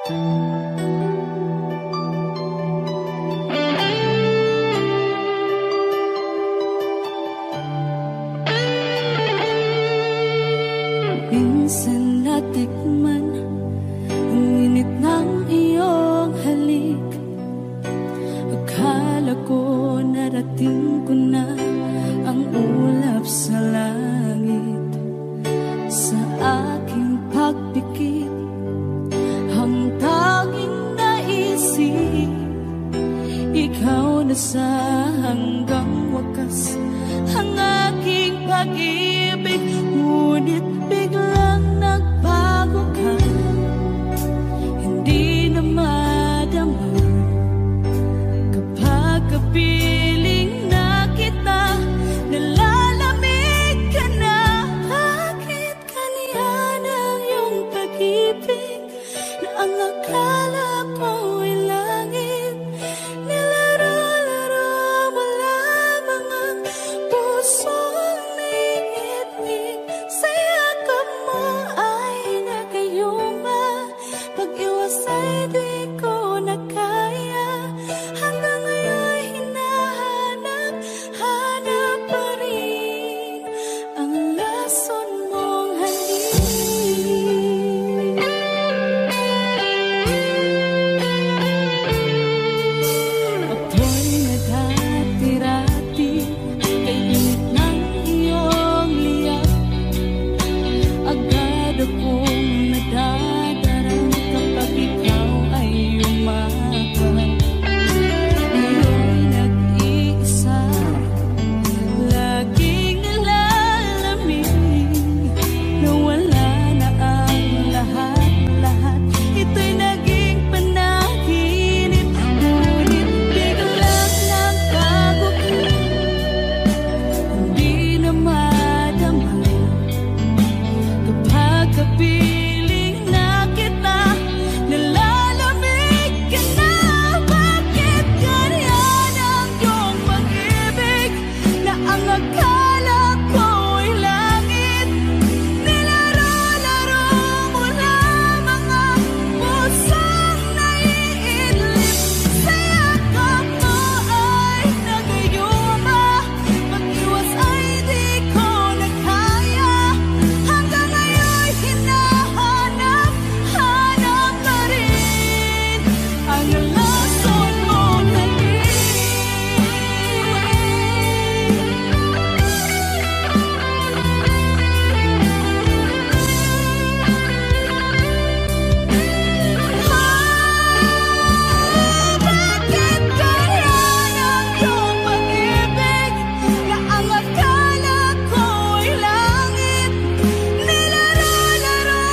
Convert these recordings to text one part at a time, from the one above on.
Minsan natikman ang init ng iyong halik. Akala ko narating ko na ang ulap sa langit. Sa aking pagpikit, ang tanging naisip, ikaw na sa hanggang wakas ang aking pag-ibig. Ngunit biglang nagbago ka, hindi na madama kapag kapiling na kita, nalalamig ka na. Bakit kaniyan ang iyong pag-ibig na ang akala ko'y langit? Nilaro-laro mo lamang ang pusong niitig. Sa yakap mo ay nagayuma, pag-iwas ay di ko na kaya. Hanggang ngayon hinahanap-hanap pa rin ang lason mong halik. Ako'y naghatirati kay init ng iyong liyak. Agad akong nadadarang kapag ikaw ay umapat. Iyo'y nag-iisa, laging nalalamig, na wala na ang lahat-lahat. Ito'y naging panaginip, ngunit biglang nagbago ka, hindi na madama kapag kapiling na kita, nalalamig ka na. Bakit ganyan ang iyong pag-ibig na ang akala ko'y langit? Nilaro-laro mo lamang ang pusong naiidlip. Sa yakap mo ay nagayuma, pag-iwas ay di ko na kaya. Hanggang ngayon hinahanap-hanap pa rin ang lason mong halik. Bakit ganyan ang iyong pag-ibig na ang akala ko'y langit? Nilaro-laro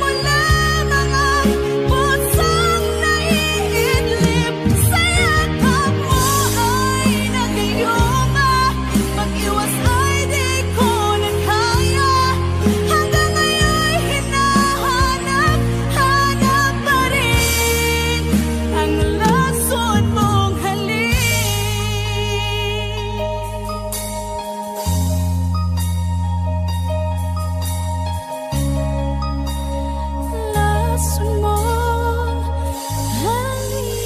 mo lamang ang pusong naiidlip. Sa yakap mo ay nagayuma, pag-iwas ay di ko na kaya. Hanggang ngayon hinahanap-hanap pa rin ang lason mong halik. Lason mong halik.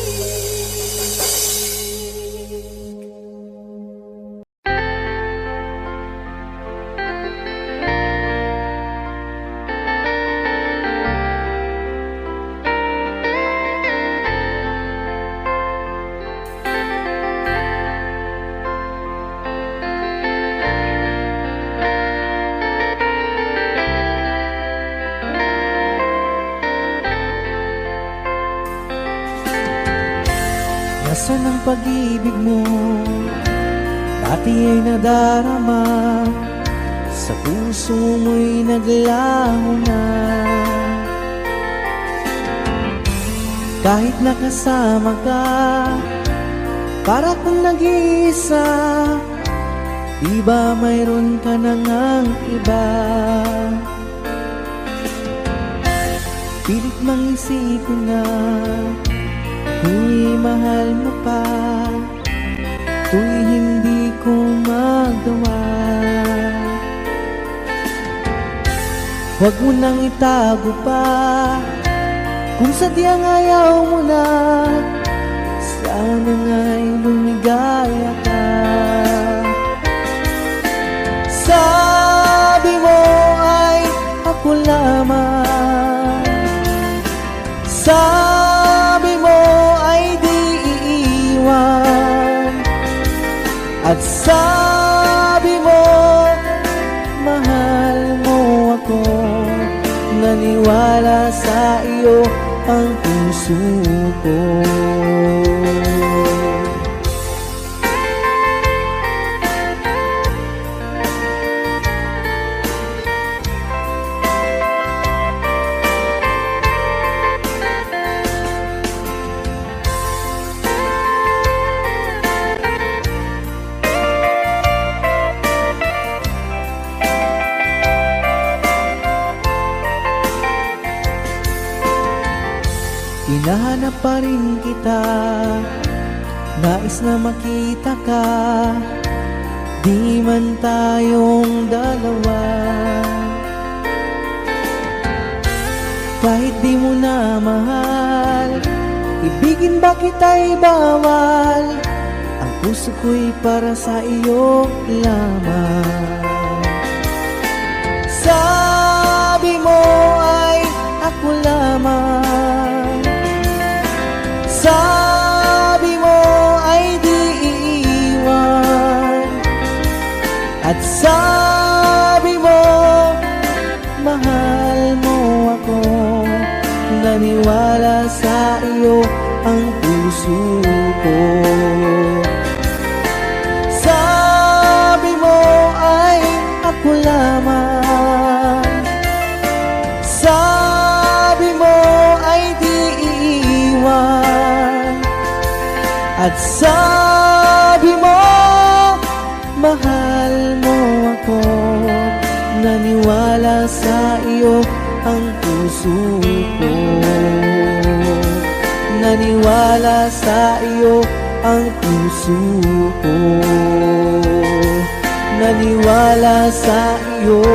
Nasaan ang pag-ibig mo? Dati ay nadarama, sa puso mo'y naglaho na. Kahit nakasama ka, para kang nag-iisa. Di ba mayroon ka na ngang iba? Pilit mang isipin na kung mahal mo pa, to'y hindi ko magawa. Huwag mo nang itago pa, Kung sadyang ayaw mo na, sana nga'y lumigaya ka. Sabi mo ay ako lamang, sabi mo ay di iiwan, at sabi mo mahal mo ako. Naniwala sa iyo ang puso ko. Hinahanap pa rin kita, nais na makita ka, di man tayong dalawa. Kahit di mo na mahal, ibigin ba kita'y bawal? Ang puso ko'y para sa iyo lamang. Sabi mo ay ako lamang, sabi mo ay di iiwan, at sabi mo mahal mo ako. Naniwala sa iyo ang puso ko. Sabi mo ay ako lamang, sabi mo ay di iiwan, at sabi mo mahal mo ako. Naniwala sa iyo ang puso ko. Naniwala sa iyo ang puso ko. Naniwala sa iyo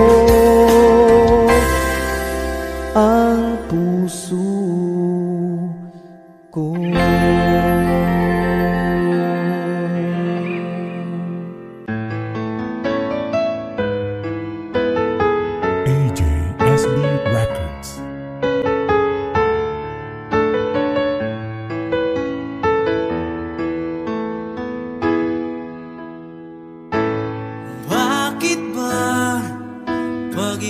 ang puso ko. AJSB Records. Bakit ba pag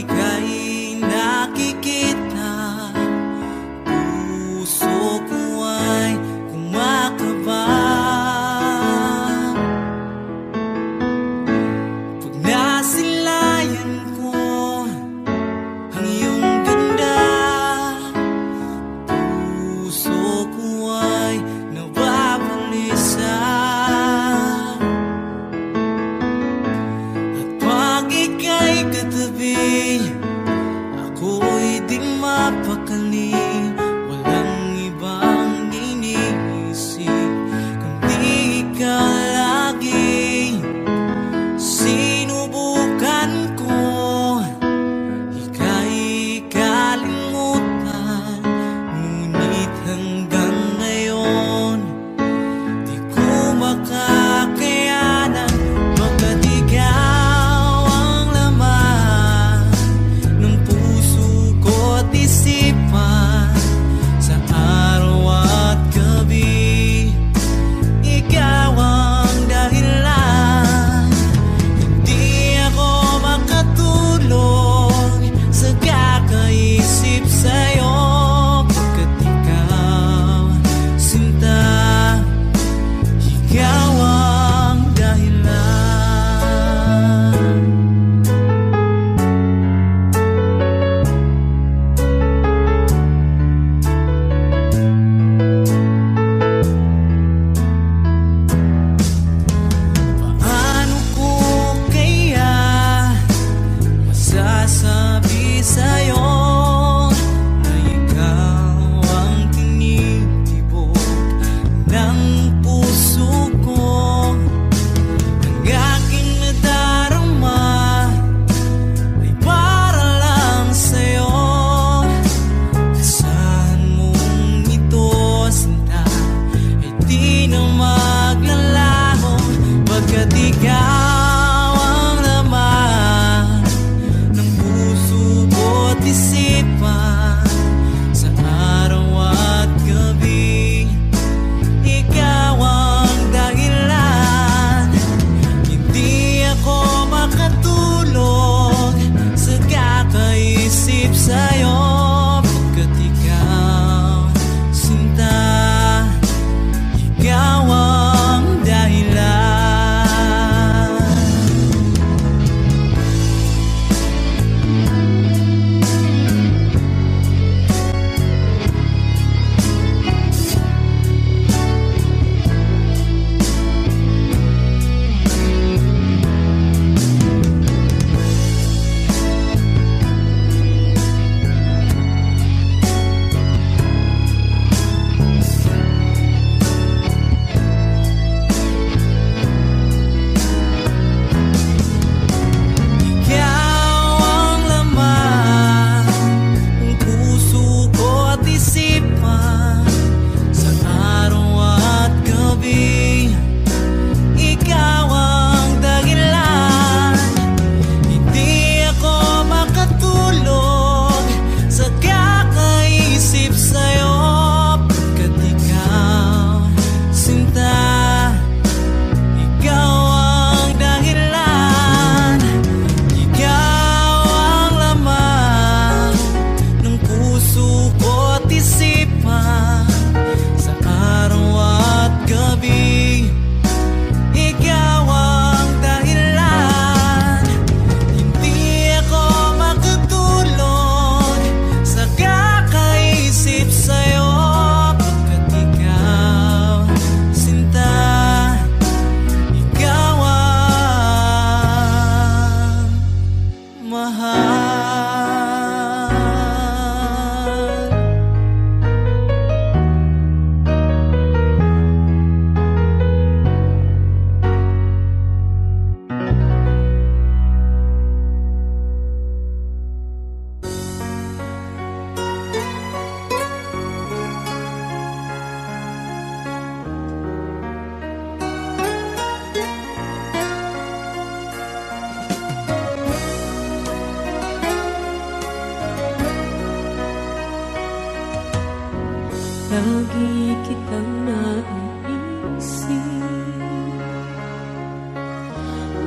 Lagi kitang naiisip,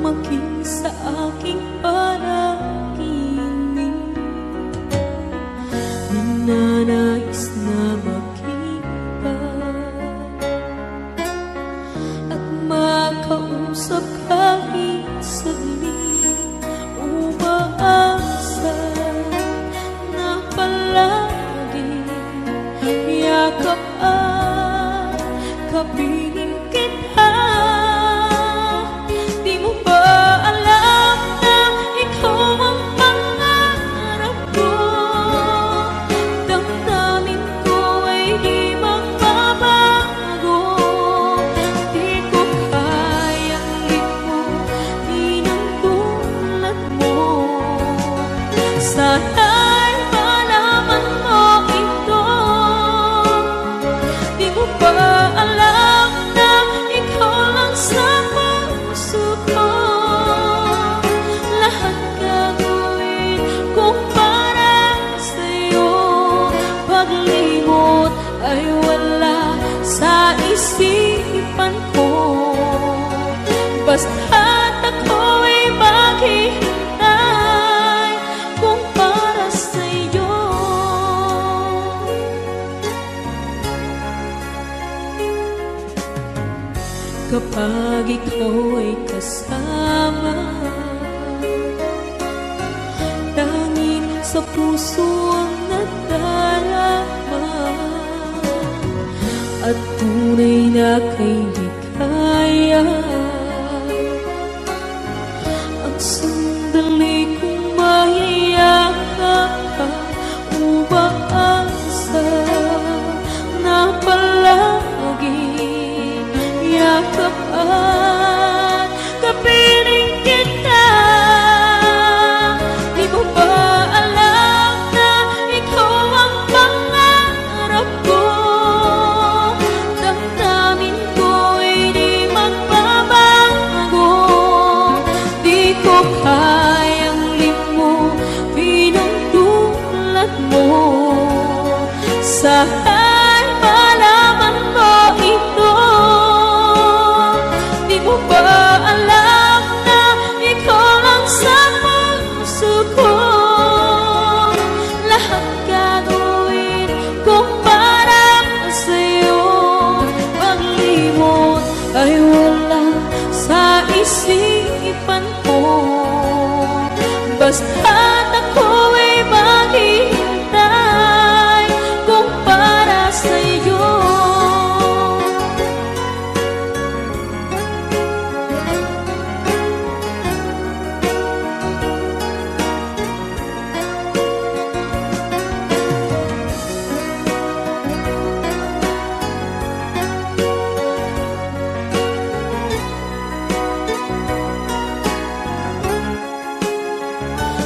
maging sa aking panaginip. Ninanais na makita at makausap kahit saglit. Umaasa na palagi yakap at kapiling kita. Di mo ba alam na ikaw ang pangarap ko? Damdamin ko ay di magbabago. Di ko kayang limutin ang tulad mo. Sana'y malaman mo ito. Di mo ba alam na ikaw lang sa puso ko? Lahat gagawin kung para sa'yo. Paglimot ay wala sa isipan ko. Basta't ako'y maghihintay kung para sa'yo. Kapag ikaw ay kasama, tanging sa puso ang nadarama, at tunay na kay ligaya. Ang sandali kong mayayakap ka, umaasa na palagi yakap at kapiling kita. Di mo ba alam na ikaw ang pangarap ko? Damdamin ko ay di magbabago. Di ko kayang limutin ang tulad mo. Sana'y malaman mo ito. Di mo ba alam na ikaw lang sa puso ko? Lahat gagawin kung para sa'yo. Paglimot ay wala sa isipan ko. Basta't ako'y maghihintay kung para sa'yo.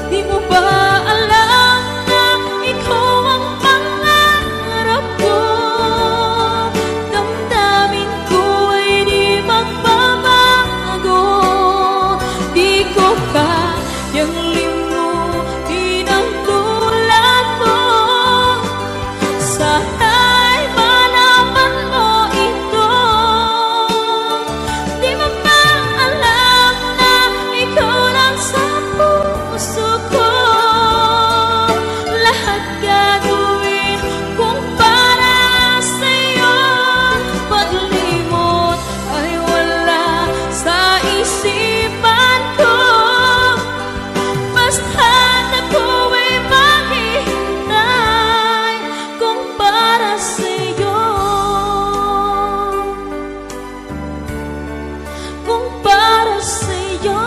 Di mo ba alam na ikaw ang pangarap ko? Damdamin ko ay di magbabago. Di ko kayang limutin ang tulad mo. Sana'y malaman mo ito. Di mo ba alam na ikaw lang sa puso ko? Lahat gagawin kung para sa'yo. Paglimot ay wala sa isipan ko. Basta't ako'y maghihintay kung para sa'yo. Kung para sa'yo.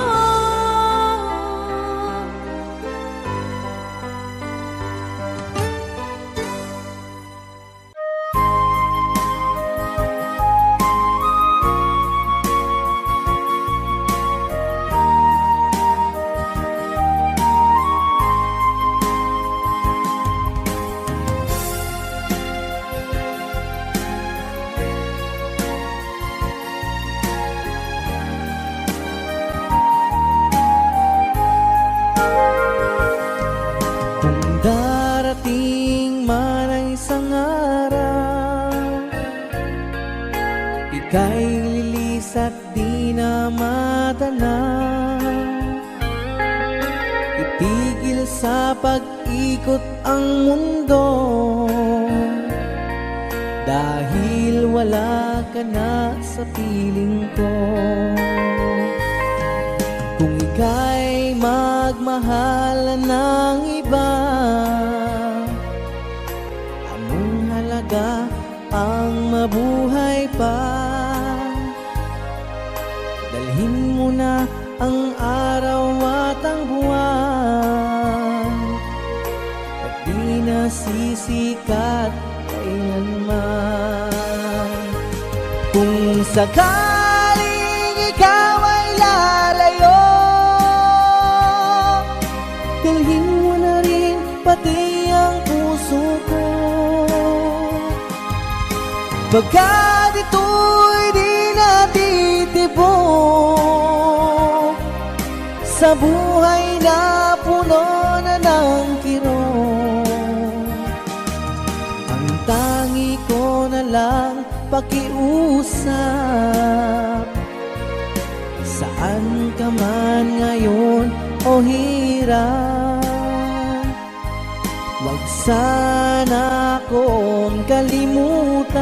Kung darating man ang isang araw na itigil sa pag-ikot ang mundo, dahil wala ka na sa piling ko. Kung ika'y magmahal ng iba, anong halaga ang mabuhay pa? Dalhin mo na ang araw at ang buwan, at di na sisikat kailanman. Kung sakaling ikaw ay lalayo, dalhin mo na rin pati ang puso ko. Pagkat ito'y di natitibok sa buhay na puno na ng kirot, ang tangi ko na lang pakiusap. Saan ka man ngayon o hirap, wag sana akong kalimutan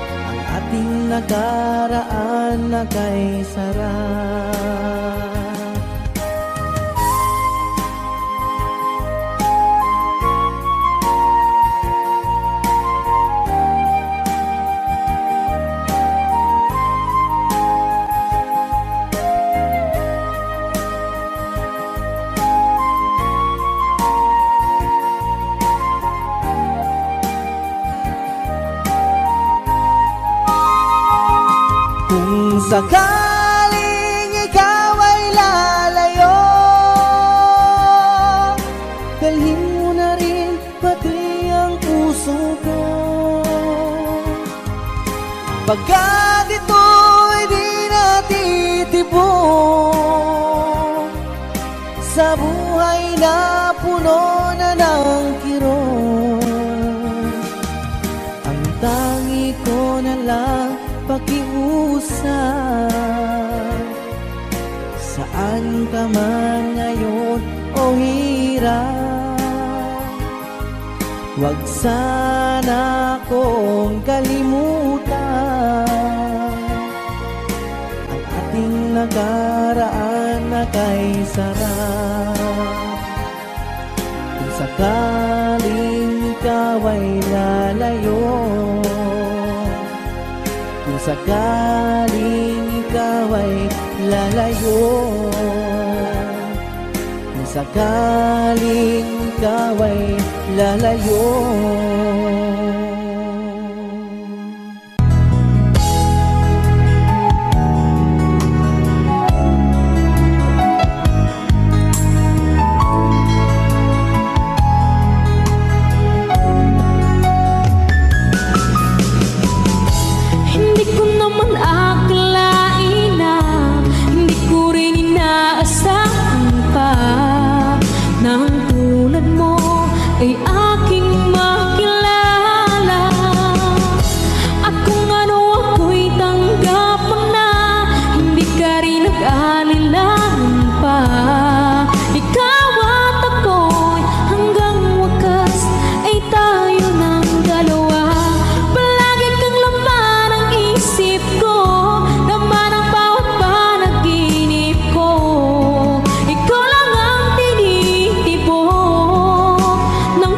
ang ating nakaraan na kay sarap. Kung sakaling ikaw ay lalayo, dalhin mo na rin pati ang puso ko. Pagkat ito'y di natitibok sa buhay na puno na ng kirot, ang tangi ko na lang pakiusap. Saan ka man ngayon o hirap, wag sana akong kalimutan ang ating nakaraan na kay sarap. Kung sakaling ikaw ay lalayo, kung sakaling ikaw ay lalayo, kung sakaling ikaw ay lalayo. Ay aking makilala, at kung ano ako'y tanggap mo na, hindi ka rin nag-alilangan pa. Ikaw at ako'y hanggang wakas ay tayo ng dalawa. Palagi kang laman ang isip ko, laman ang bawat panaginip ko. Ikaw lang ang tinitibok ng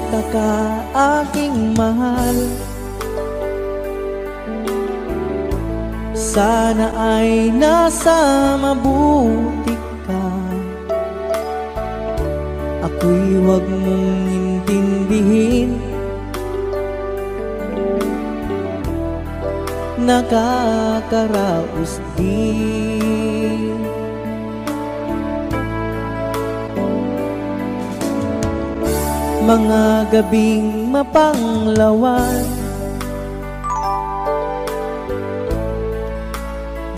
Kumusta ka aking mahal? Sana ay nasa mabuti ka. Ako'y huwag mong intindihin, nakakaraos din. Mga gabing mapanglawan,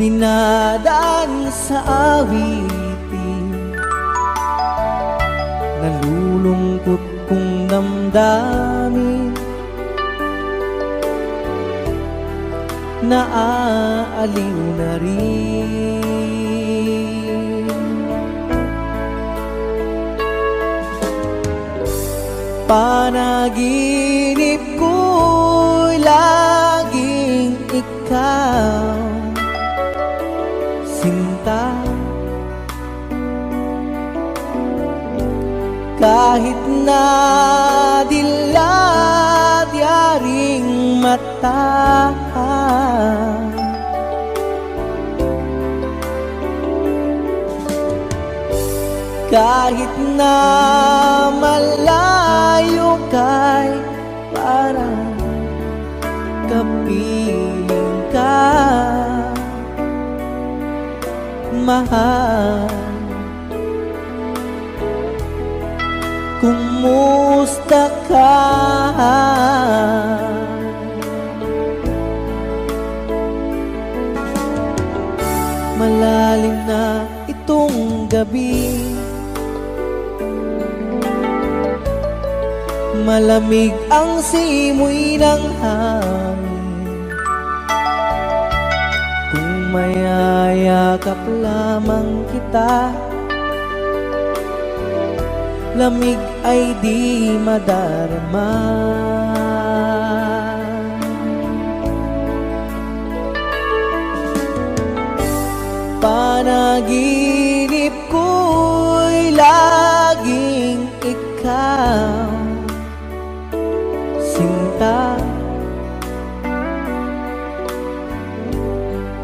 dinadaan sa awitin, nalulungkot kong damdamin, naaaliw na rin. Panaginip ko'y laging ikaw, sinta. Kahit na dilat yaring mata, kahit na malayo ka'y parang kapiling ka, mahal. Kumusta ka? Malalim na itong gabi, malamig ang simoy ng hangin. Kung mayayakap lamang kita, lamig ay di madarama. Panaginip ko'y laging ikaw, sinta.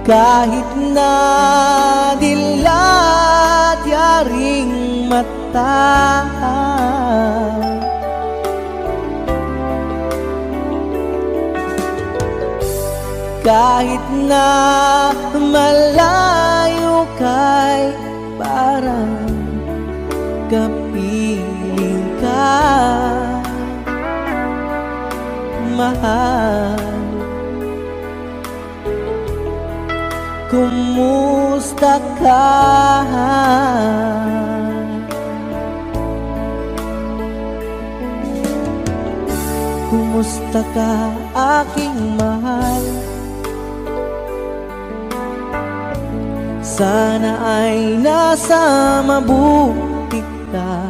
Kahit na dilat yaring mata, kahit na malayo ka'y parang kapiling ka, mahal. Kumusta ka? Kumusta ka aking mahal? Sana ay nasa mabuti ka.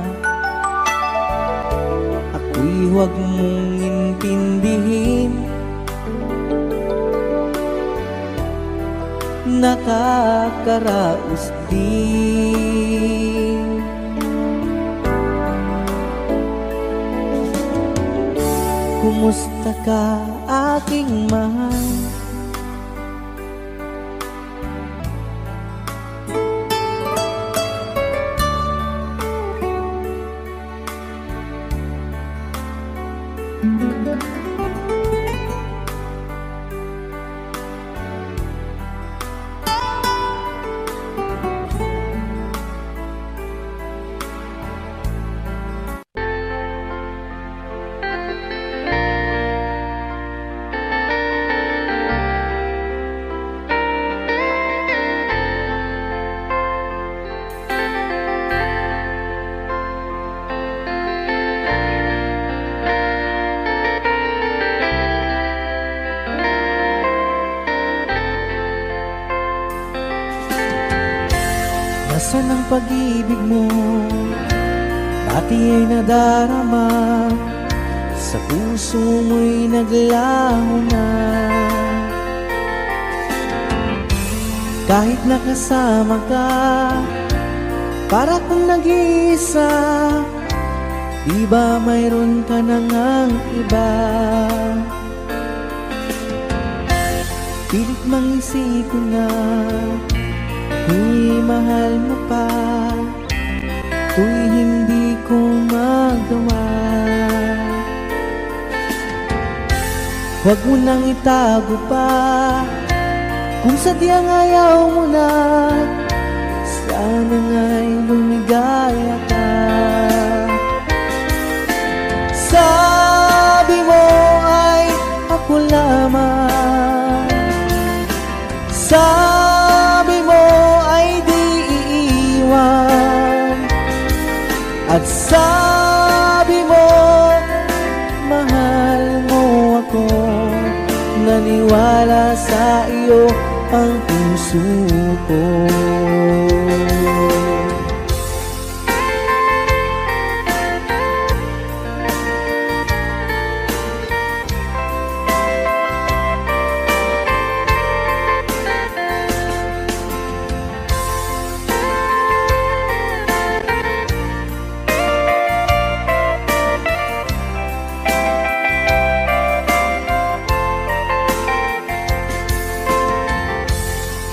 Ako'y huwag mong intindihin, nakakaraos din. Kumusta ka aking mahal? Nasaan ang pag-ibig mo? Pati ay nadarama, sa puso mo'y naglaho na. Kahit nakasama ka, para kang nag-iisa, Di ba mayroon ka na ngang iba? Pilit mangisip ko na tuw'y mahal mo pa, tuw'y hindi ko magawa. Huwag mo nang itago pa, kung sadyang ayaw mo na, sana nga'y lumigaya ka. Sabi mo ay ako lamang, sabi mo ay di iiwan, at sabi mo mahal mo ako. Naniwala sa iyo ang puso ko.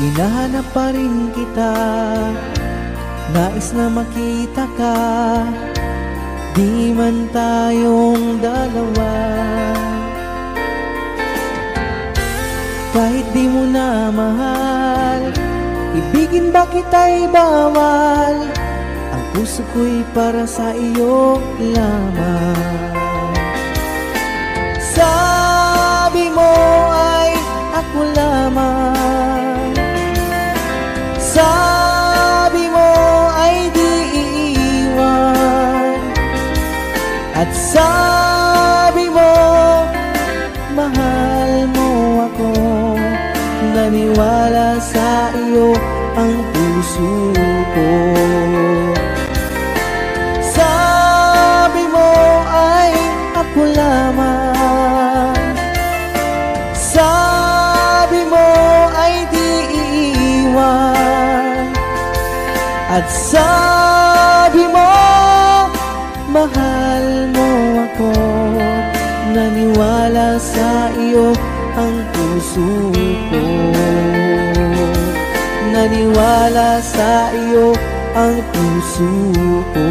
Hinahanap pa rin kita, nais na makita ka, di man tayong dalawa. Kahit di mo na mahal, ibigin ba kita'y bawal, ang puso ko'y para sa iyo lamang. Sabi mo ay ako lamang, sabi mo ay di iiwan, at sabi mo mahal mo ako. Naniwala sa iyo ang puso ko. Sabi mo ay ako lamang, sabi mo ay di iiwan, at sabi mo mahal mo ako. Naniwala sa iyo ang puso ko. Naniwala sa iyo ang puso ko.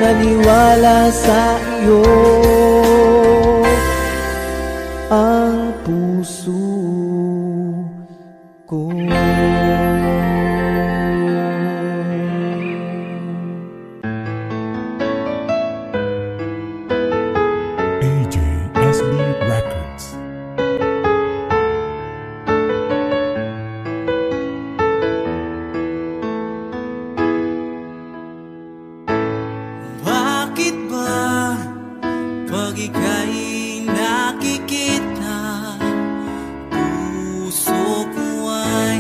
Naniwala sa iyo ang puso ko. AJSB Records. Bakit ba pag ika'y nakikita, puso ko ay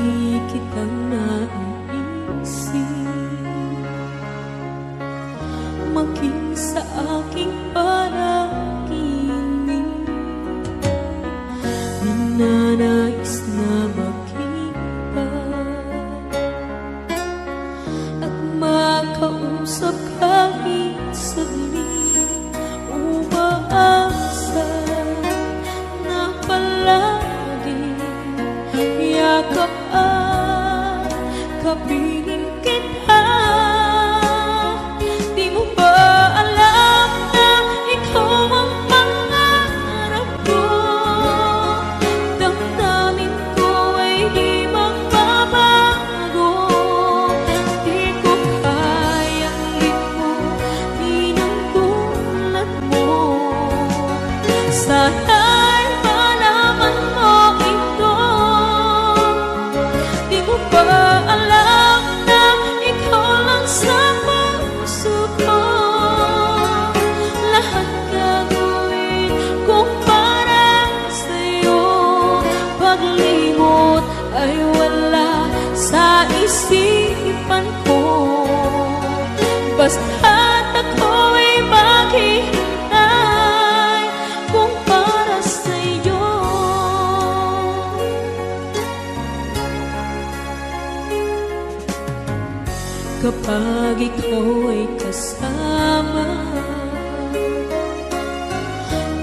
Lagi kitang naiisip, maging sa aking panaginip. Ninanais na makita at makausap kahit saglit. Umaasa na palagi yakap at kapiling kita. Di mo ba alam na ikaw ang pangarap ko? Damdamin ko ay di magbabago. Di ko kayang limutin ang tulad mo. Sana'y malaman mo ito. Di mo ba alam na ikaw lang sa puso ko? Lahat gagawin kong para sa'yo. Paglimot ay wala sa isipan ko. Basta't ako'y maghihintay kung para sa'yo. Kapag ikaw ay kasama,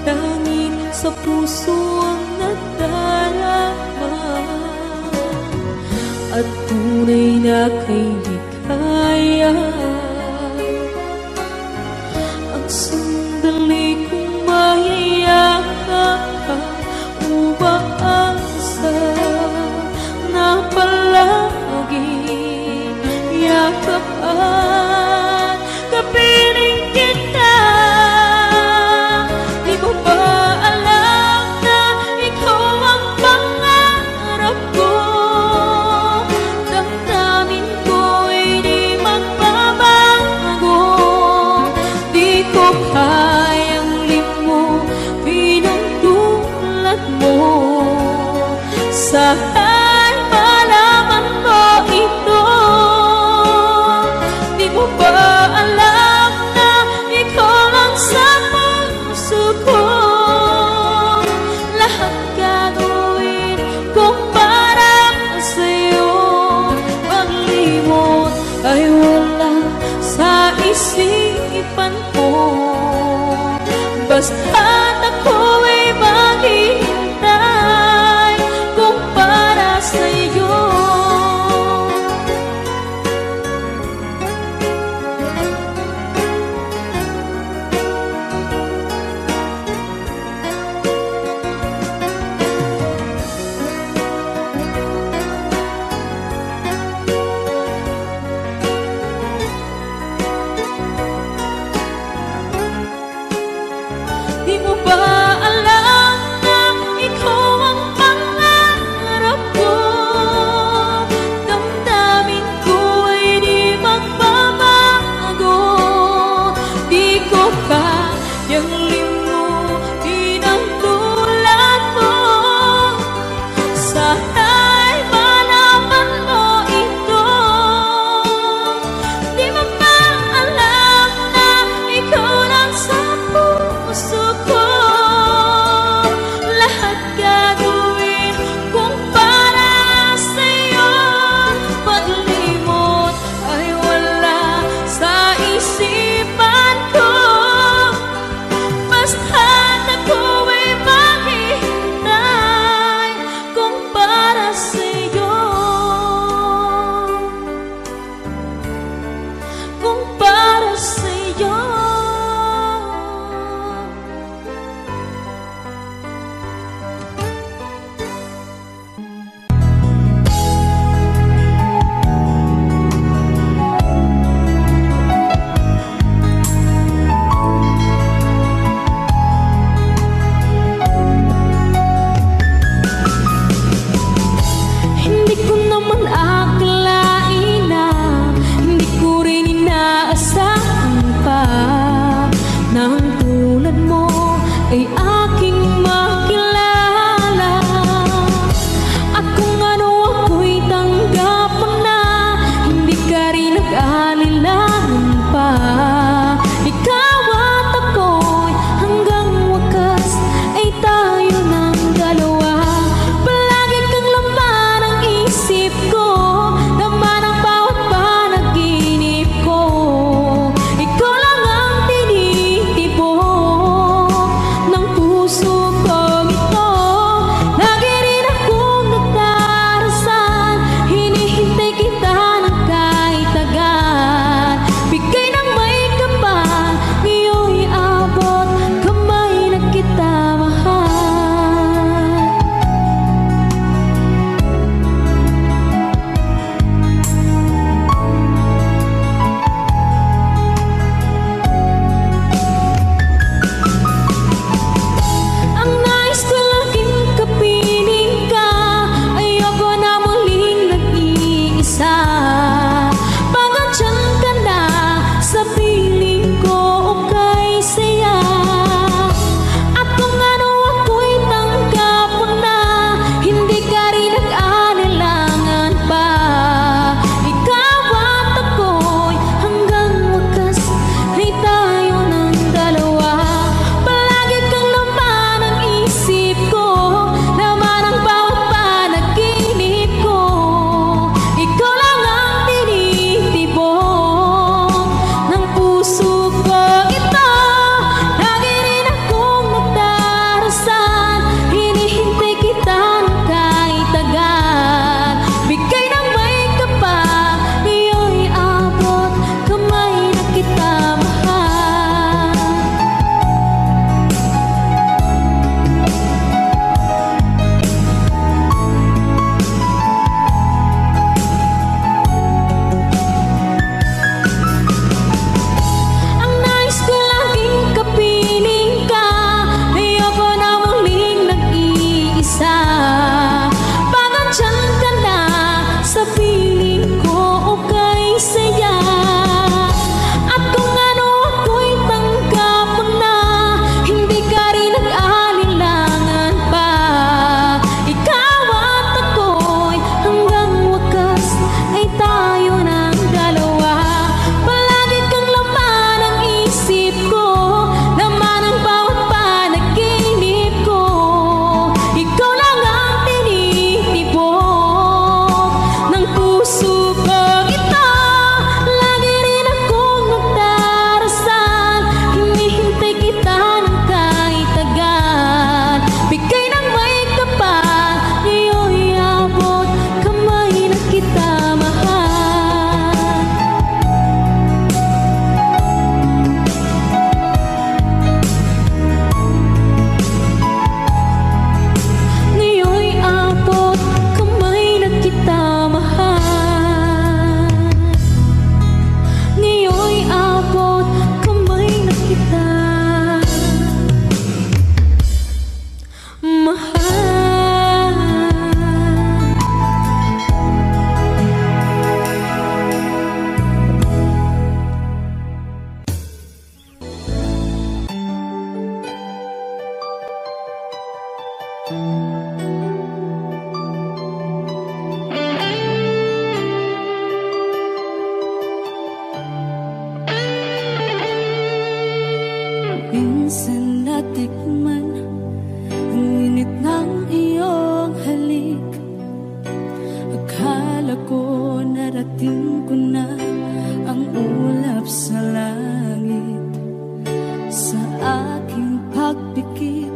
tanging sa puso ang nadarama, at tunay na kay likaya. Ang sandali kong mayayakap ka, umaasa na palagi yakap at kapiling kita. Di mo ba alam na ikaw ang pangarap ko? Damdamin ko ay di magbabago. Di ko nag-iisa. Pagandyan ka na sa piling ko, okay saya. At kung ano ako'y tanggap mo na, hindi ka rin nag-anilangan pa. Ikaw at ako'y hanggang wakas ay tayo ng dalawa. Palagi kang laman ang isip ko, laman ang bawat panaginip ko. Ikaw lang ang tinitibok ng puso ko ito. Lagi rin akong nagdarasal, hinihintay kita ng kahit tagal. Bigay ng may kapal, iyo'y abot kamay na kita mahal. Ang nais ko laging kapiling ka, ayoko na muling nag-iisa. Pagandyan ka na sa piling ko, okay saya. At kung ano ako'y tanggap mo na, hindi ka rin nag-alinlangan pa. Ikaw at ako'y hanggang wakas ay tayo ng dalawa. Palagi kang laman ang isip ko, laman ang bawat panaginip ko. Ikaw lang ang tinitibok ng puso ko ito. Lagi rin akong nagdarasal, hinihintay kita ng kahit tagal. Bigay ng may kapal, iyo'y abot kamay na kita mahal. Ngayon'y abot kamay na kita mahal. Ngayon'y abot kamay na kita mahal. Minsan natikman ang init ng iyong halik. Akala ko narating ko na ang ulap sa langit. Sa aking pagpikit,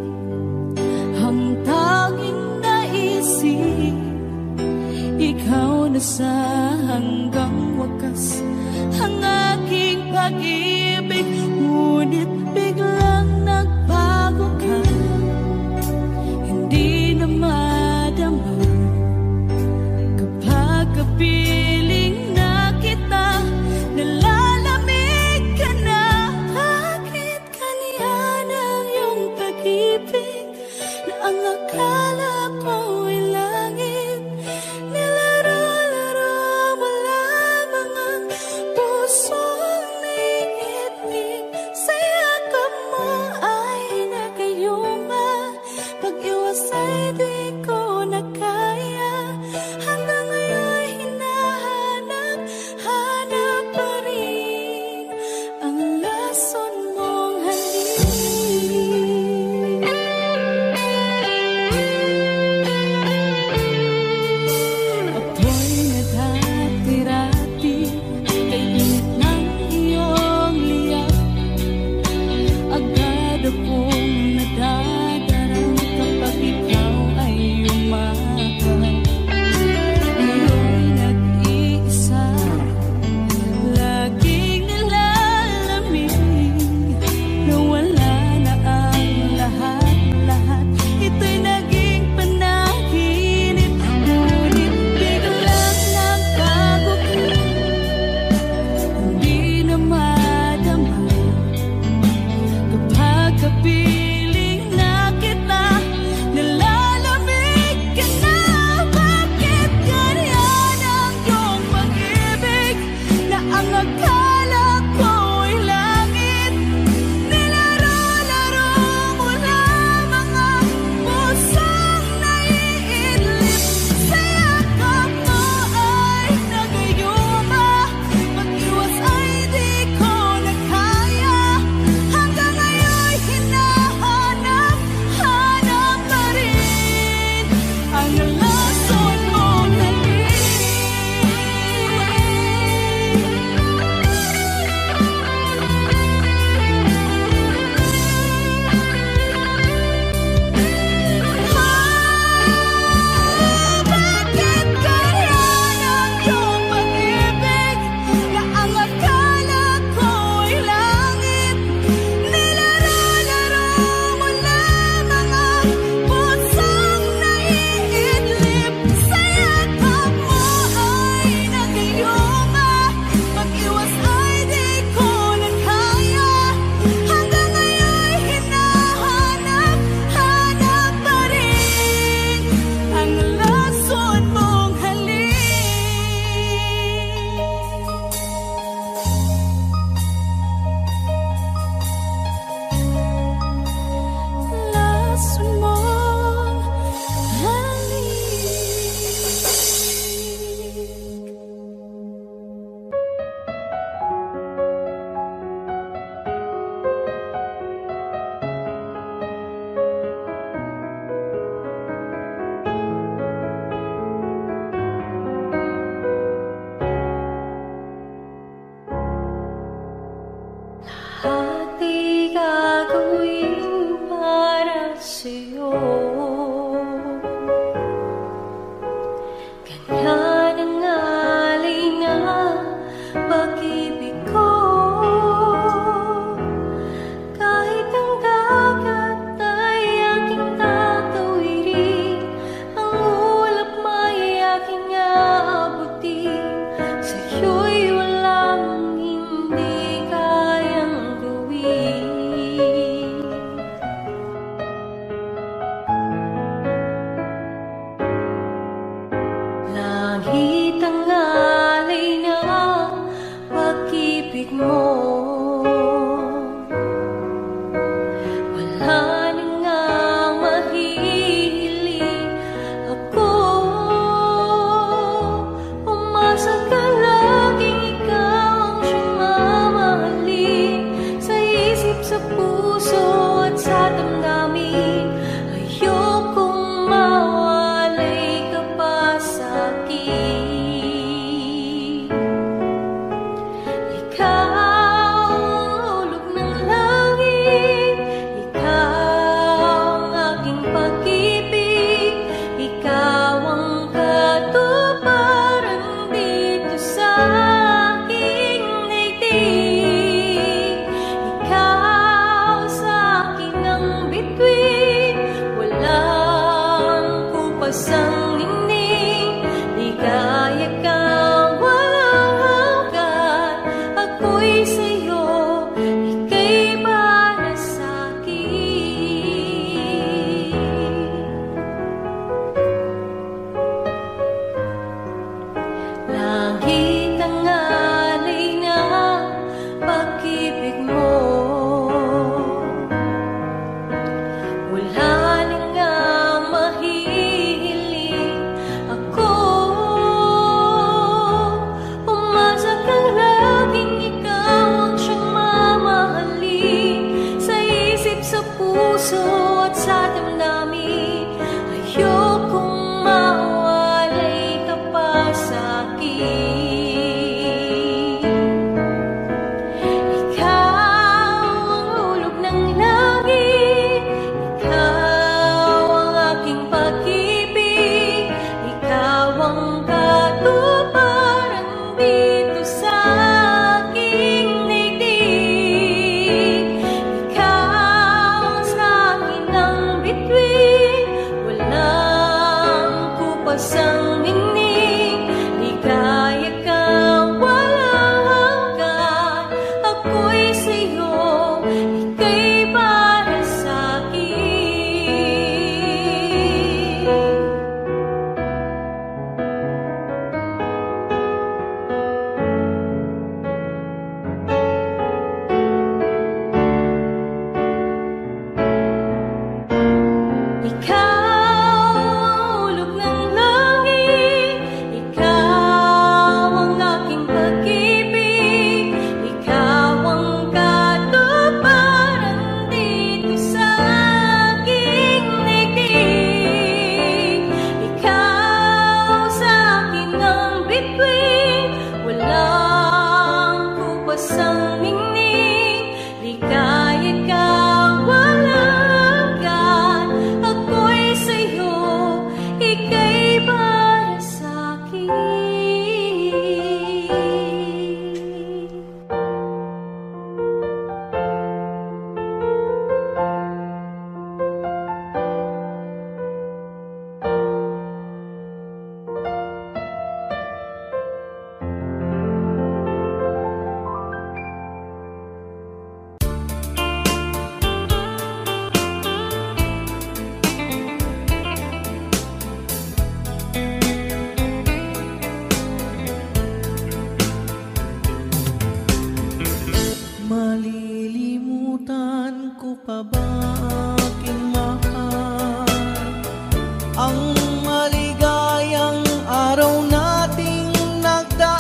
ang tanging naisip, ikaw na sa hanggang wakas ang aking pag-ibig. Ngunit biglang nagbago ka, hindi na madama kapag kapiling na kita. Nalalamig ka na, bakit kaniyan ang iyong pag-ibig na ang akala ko'y langit? Nilaro-laro mo lamang ang pusong may ngiti. Saya sa'yo'y walang hindi kayang gawin. Langit ang alay ng pag-ibig mo. Wala na ngang mahihiling ako. Umasa ka laging ikaw ang siyang mamahalin. Sa isip, sa puso at sa damdamin, ayokong mawalay ka pa sa'kin. Ikaw ang hulog ng langit, ikaw ang aking pag-ibig, ikaw ang katuparan dito sa aking daigdig. Ikaw sa akin ang bituin, walang kupasang ningning. Ligaya kang walang hanggan, ako'y sa'yo, ika'y para sa'kin. Langit ang alay ng pag-ibig mo. Wala na ngang mahihiling ako. Umasa kang laging ikaw ang siyang mamahalin. Sa isip, sa puso at sa damdamin, ayokong mawalay ka pa sa'kin. Ikaw ang hulog ng langit, ikaw ang aking pag-ibig, ikaw ang katuparan dito sa aking daigdig. Ikaw sa akin ang bituin, walang kupasang ningning. Ligaya kang walang hanggan, ako'y sa'yo, ika'y para sa'kin. Ikaw ang hulog ng langit, ikaw ang aking pag-ibig, ikaw ang katuparan dito sa aking daigdig. Ikaw sa akin ang bituin, walang kupasang ningning. Ligaya kang walang hanggan, ako'y sa'yo, ika'y para sa'kin. Malilimutan ko pa ba aking mahal, ang maligayang araw nating nagdaan,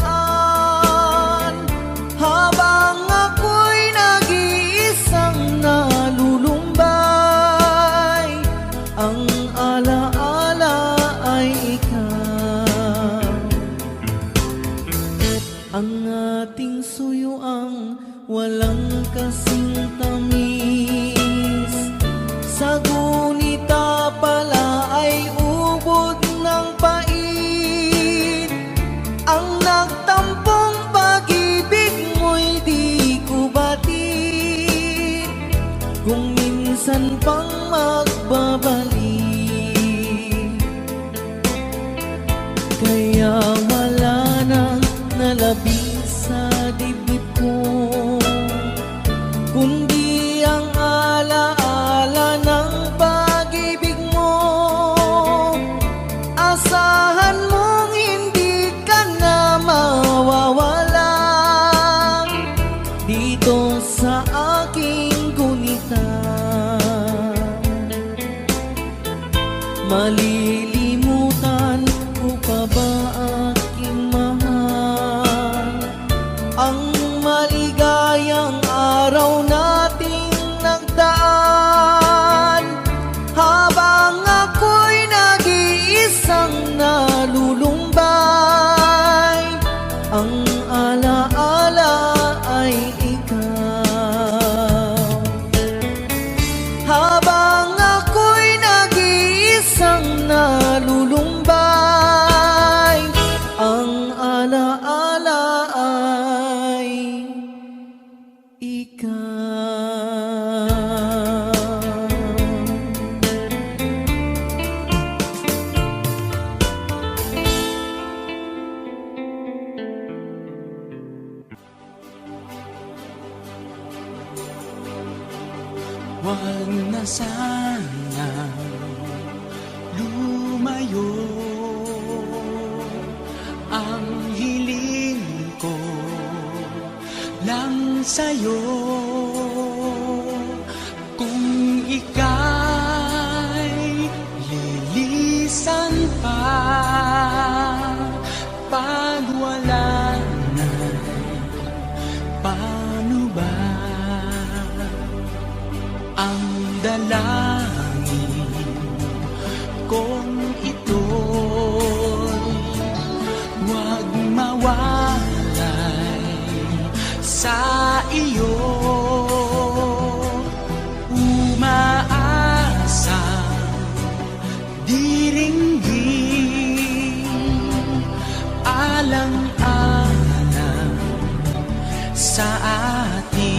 habang ako'y nag-iisang nalulumbay. Ang alaala ay ikaw, ang ating suyuang walang kasing tamis. Sa gunita pala ay ubod ng pait. Ang nagtampong pag-ibig mo'y di ko batid, kung minsan pang magbabalik. Kaya wala nang labis sa dibdib ko, kundi ang alaala ng pag-ibig mo. Asahan mong hindi ka na mawawala dito sa aking gunitan. Malilimutan ko pa ba, aking mahal, ang maligayang araw nating nagdaan, habang ako'y nag-iisang nalulumbay. Ang alaala ay ikaw, habang ako'y nag-iisang nalulumbay. Ang alaala ay Huwag na sana lumayo, ang hiling ko lang sa'yo. Kung ika'y lilisan pa, pag wala na, paano ba? Ang dalangin kong ito'y huwag mawalay sa iyo. Umaasa, diringgin, alang-alang sa atin.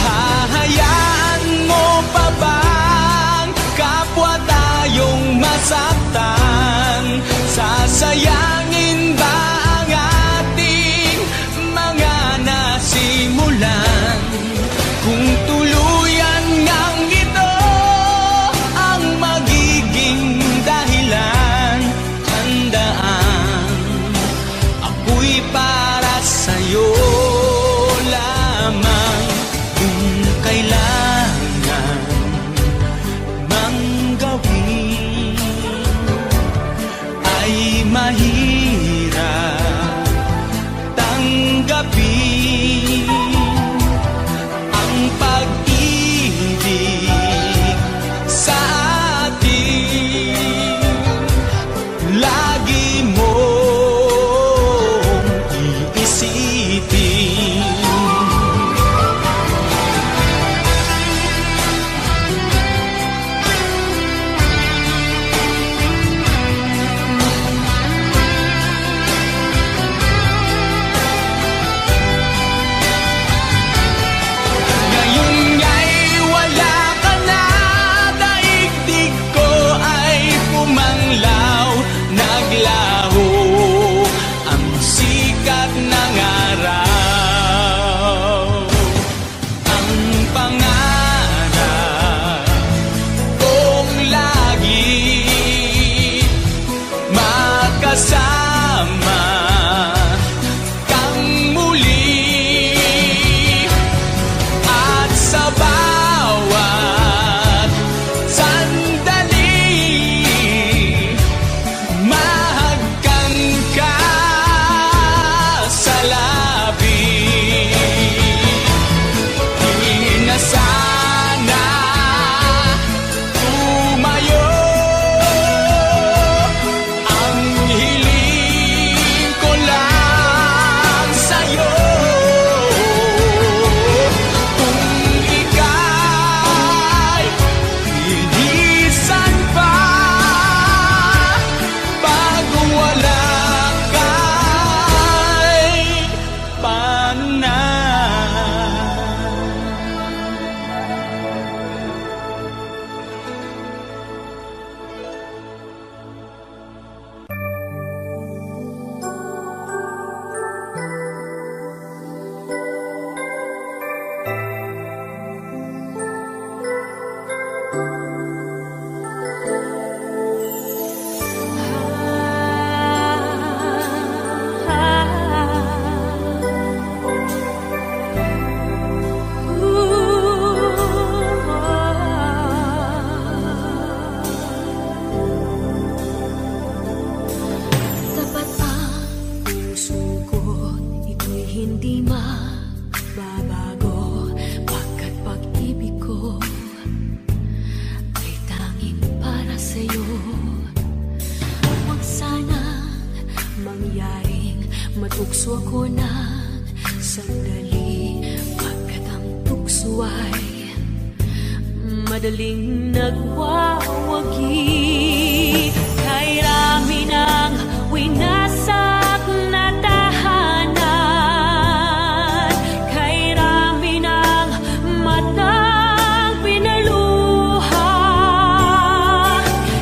Hahayaan mo pa bang kapwa tayong masaktan? Sasayangin ba ang ating mga nasimulan? Kung tuluyan ngang ito ang magiging dahilan, tandaan, ako'y para sa'yo lamang. Kung kailangan mang gawin ay mahirap mangyaring matukso ako ng sandali, pagkat ang tukso ay madaling nagwawagi. Kay rami ng winasak na tahanan, kay rami ng matang pinaluha,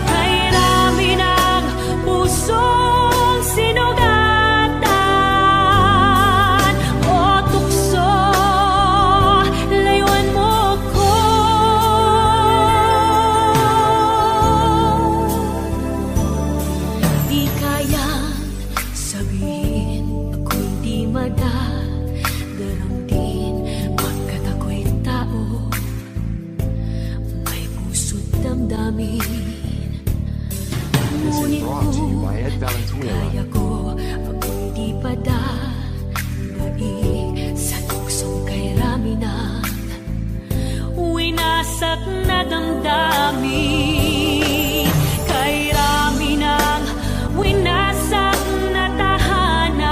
kay rami ng pusong sinugatan. O tukso, layuan mo ko. Di kayang sabihin ako'y di madadaramdin, pagkat ako'y tao, may puso't damdamin. Ngunit kung kaya ko, ako'y di padadai sa tuksong kay rami ng winasak na damdamin. Kay rami ng winasak na tahanan,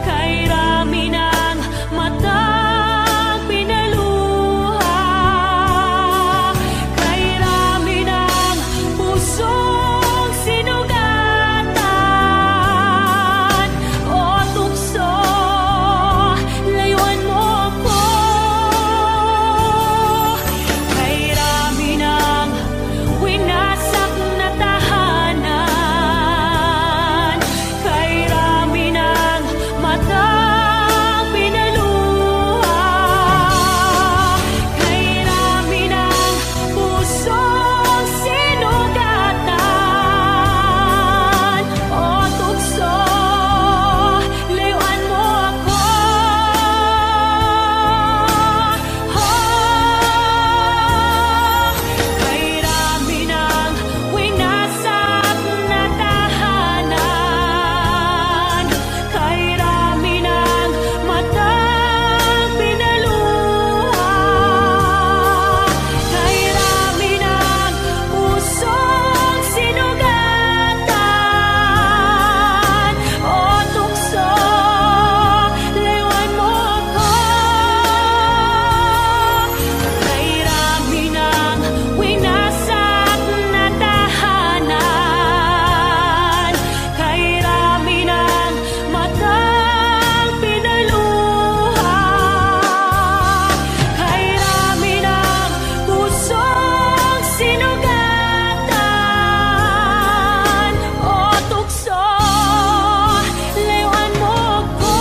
kay rami ng matang pinaluha, kay rami ng pusong sinugatan. O tukso, layuan mo ko. Kay rami ng winasak na tahanan, kay rami ng matang pinaluha, kay rami ng pusong sinugatan. O tukso, layuan mo ako. Kay rami ng winasak na tahanan, kay rami ng matang pinaluha, kay rami ng pusong sinugatan. O tukso, layuan mo ko. Kay rami ng winasak na tahanan, kay rami ng matang pinaluha, kay rami ng pusong sinugatan. O tukso, layuan mo ko.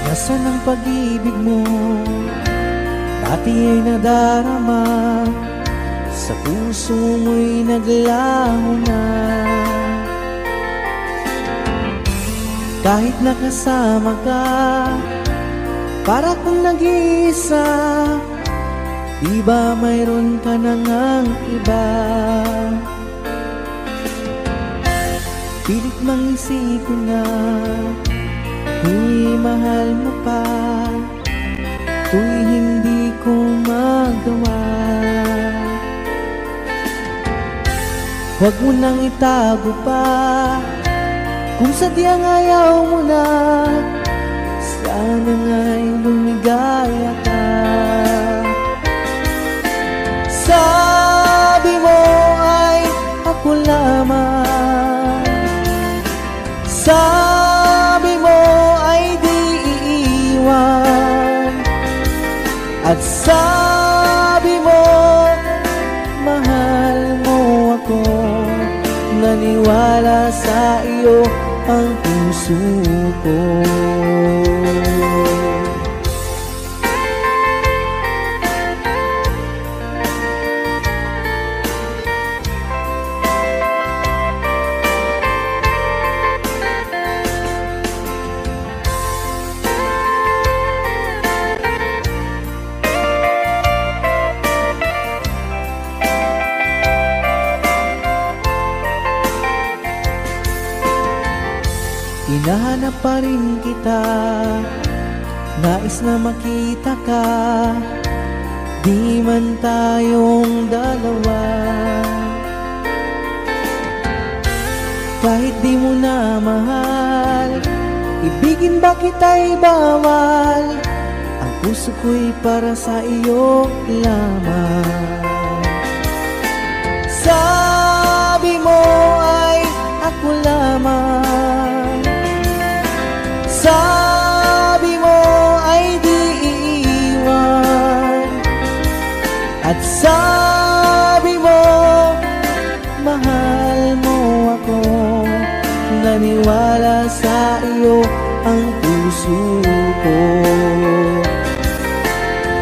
Nasaan ang pag-ibig mo? Dati ay nadarama, sa puso mo'y naglaho na. Kahit nakasama ka, para kung nag-iisa, di ba mayroon ka na ngang iba? Pilit mang isipin na tuw'y mahal mo pa, tuw'y hindi ko magawa. Huwag mo nang itago pa, kung sadyang ayaw mo na, sana nga'y lumigaya ka. Sabi mo ay ako lamang, sabi mo ay di iiwan, at sabi mo mahal mo ako. naniwala sa iyo ang puso ko. Hinahanap pa rin kita, nais na makita ka, di man tayong dalawa. Kahit di mo na mahal, ibigin ba kita'y bawal, ang puso ko'y para sa iyo lamang. Sabi mo ay ako lamang, sabi mo ay di iiwan, at sabi mo mahal mo ako, naniwala sa iyo ang puso ko.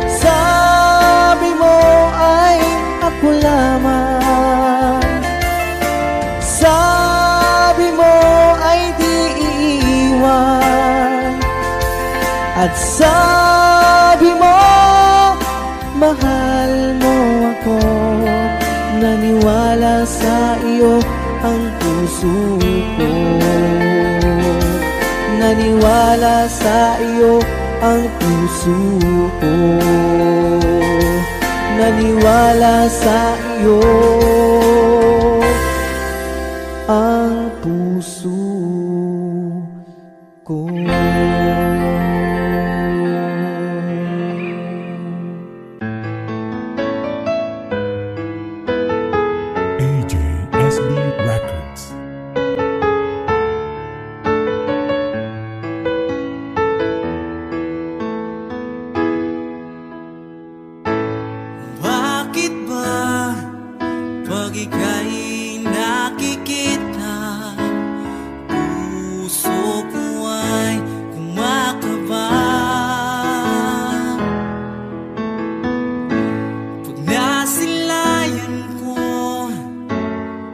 Sabi mo ay ako lamang, sabi mo ay di iiwan, at sabi mo mahal mo ako, naniwala sa iyo ang puso ko. Naniwala sa iyo ang puso ko, naniwala sa iyo ang puso ko. AJSB Records. Bakit ba pag ika'y nakikita, puso ko ay kumakaba? Pag nasilayan ko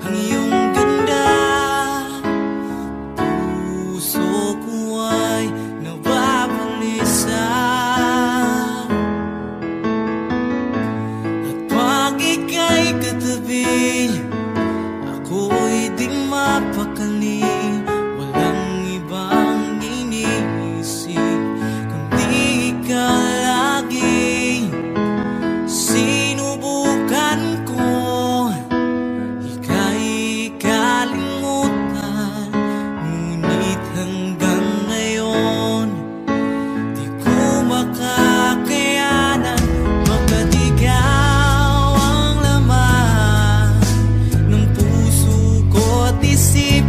ang iyong ganda, puso ko ay nababalisa. At pag ika'y katabi, ako'y di mapakali, walang ibang iniisip kundi ikaw lagi. Sinubukan ko ika'y kalimutan, ngunit hanggang ngayon di ko makakayanan, pagkat ikaw ang laman ng puso ko at isip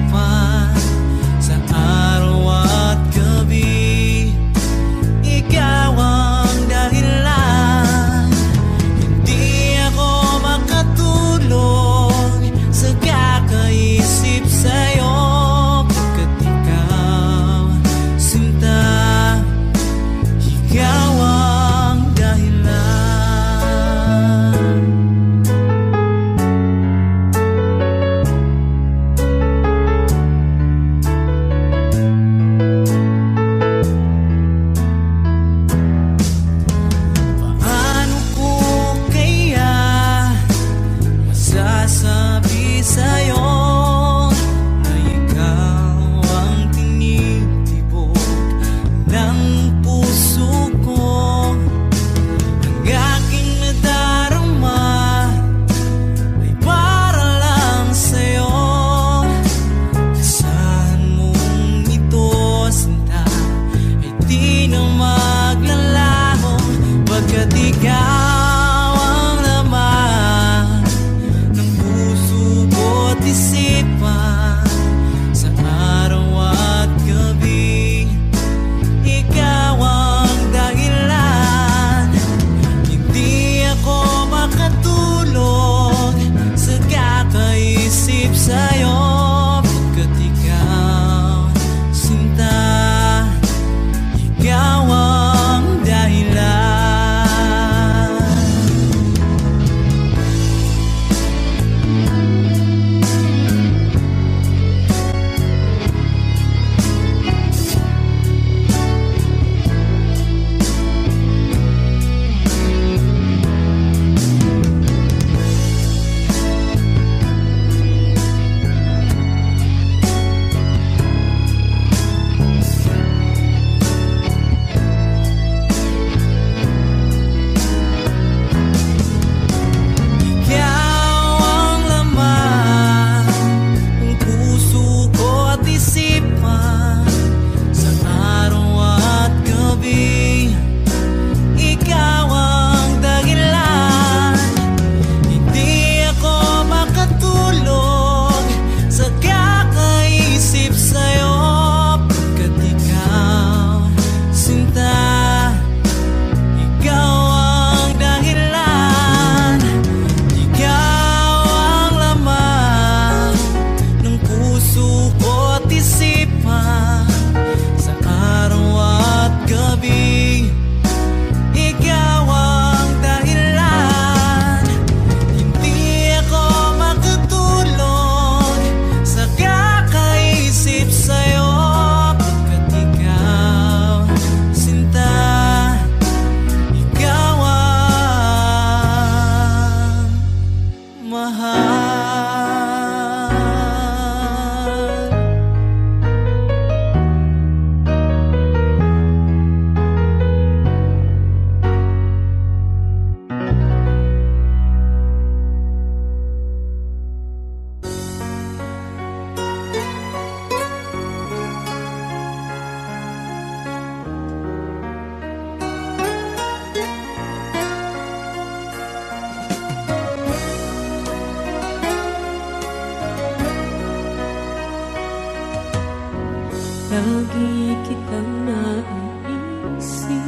Lagi kitang naiisip,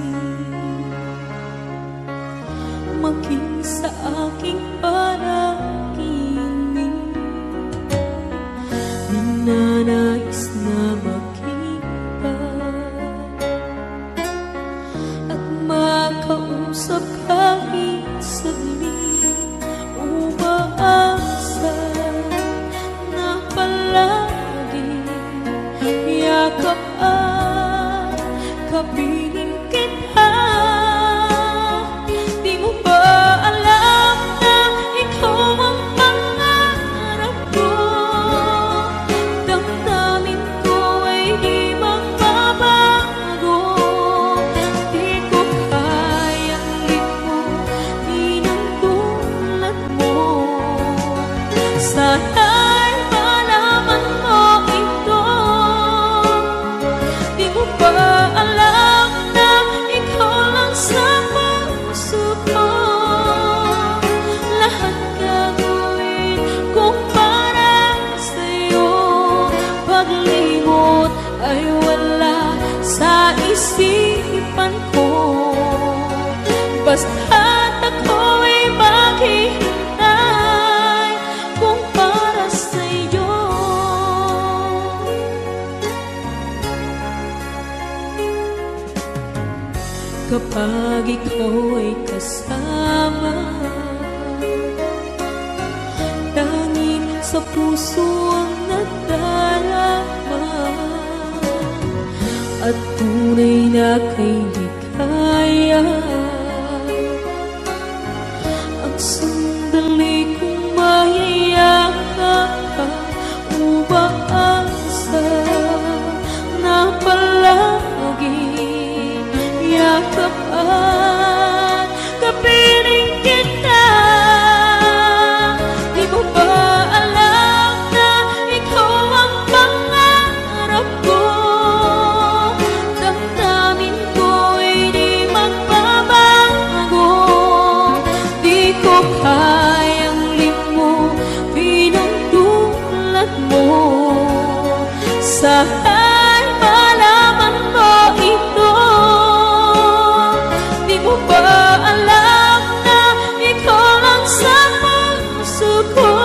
maging sa aking panaginip. Ninanais na makita at makausap kahit saglit. Umaasa na palagi yakap at kapiling kita. Di mo ba alam na ikaw ang pangarap ko? Damdamin ko ay di magbabago. Di ko kayang limutin ang tulad mo. Sana'y malaman mo ito. Di mo ba alam na ikaw lang sa puso ko? Lahat gagawin kong para sa'yo. Paglimot ay wala sa isipan ko. Basta't ako'y maghihintay kung para sa'yo. Kapag ikaw ay kasama, tanging sa puso ang nadarama, at tunay na kay ligaya. Ang sandali kong mayayakap ka, umaasa na palagi yakap at kapiling kita. Di mo ba alam na ikaw ang pangarap ko? Damdamin ko ay di magbabago. Di ko kayang limutin ang tulad mo. Sana'y malaman mo ito. Di mo ba alam na ikaw lang sa puso ko?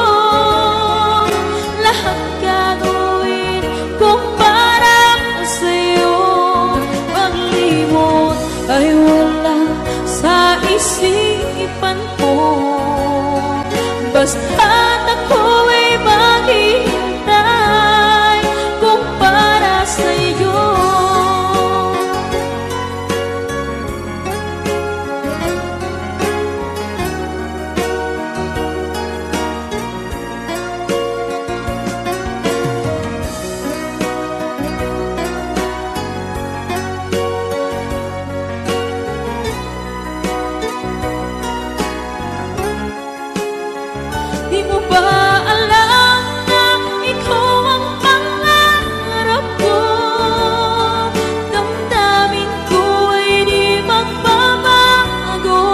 Lahat gagawin kong para sa'yo. Paglimot ay wala sa isipan ko. Basta't ako'y maghihintay kung para sa'yo. Di mo ba alam na ikaw ang pangarap ko? Damdamin ko ay di magbabago.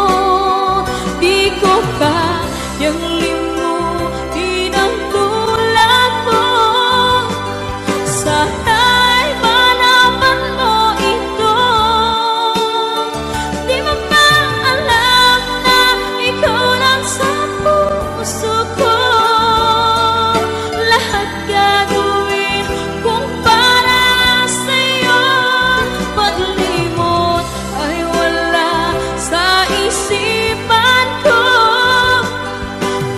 Di ko kayang limutin ang tulad mo. Sana'y malaman mo ito. Di mo ba alam na ikaw lang sa puso ko? Lahat gagawin kong para sa'yo. Paglimot ay wala sa isipan ko.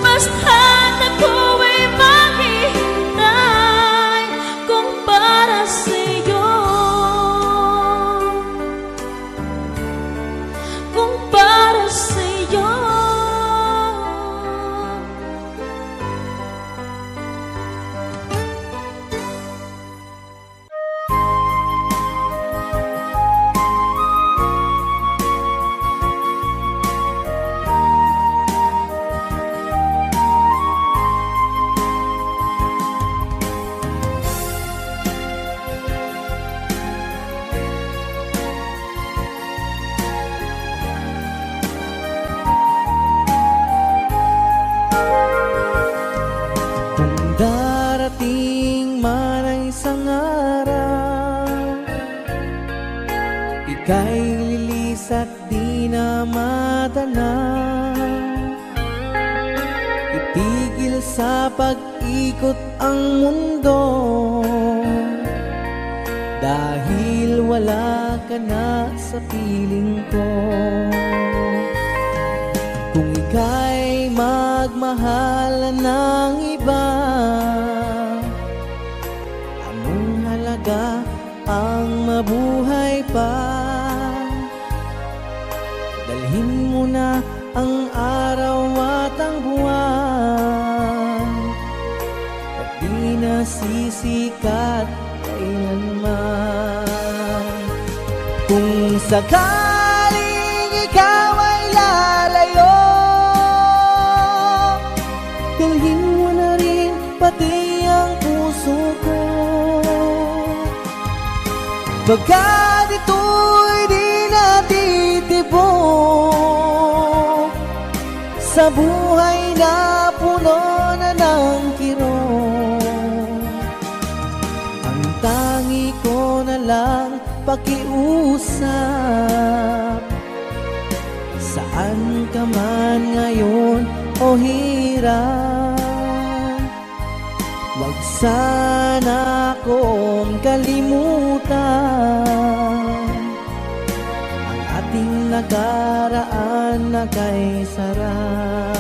Basta't ako'y maghihintay kung para sa'yo. Kung para sa'yo. Kung darating man ang isang araw sa pag-ikot ang mundo, dahil wala ka na sa piling ko. Kung ika'y magmahal ng iba, anong halaga ang mabuhay pa? Dalhin mo na ang araw at ang buwan, at di na sisikat kailanman. Kung sakaling ikaw ay lalayo, dalhin mo na rin pati ang puso ko. Pagkat ito'y di natitibok sa buhay na puno na ng kirot, ang tangi ko na lang pakiusap. Saan ka man ngayon o hirap, wag sana akong kalimutan ang ating nakaraan na kay sarap.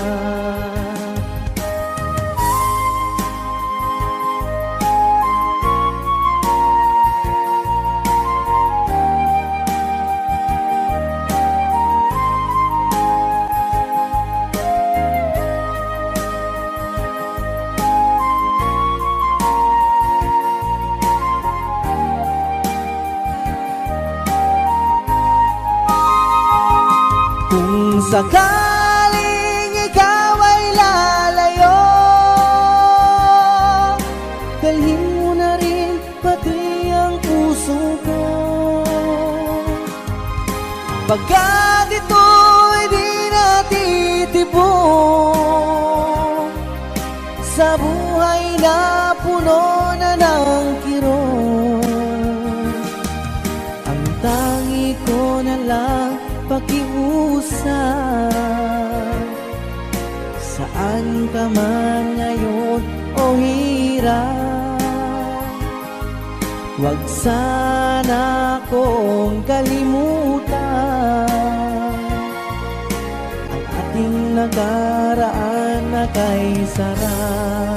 Kung sakaling ikaw ay lalayo, dalhin mo na rin pati ang puso ko. Pagkat ito'y di natitibok sa buhay na puno na ng kirot, ang tangi ko na lang pakiusap. Saan ka man ngayon o hirap, wag sana akong kalimutan ang ating nakaraan na kay sarap.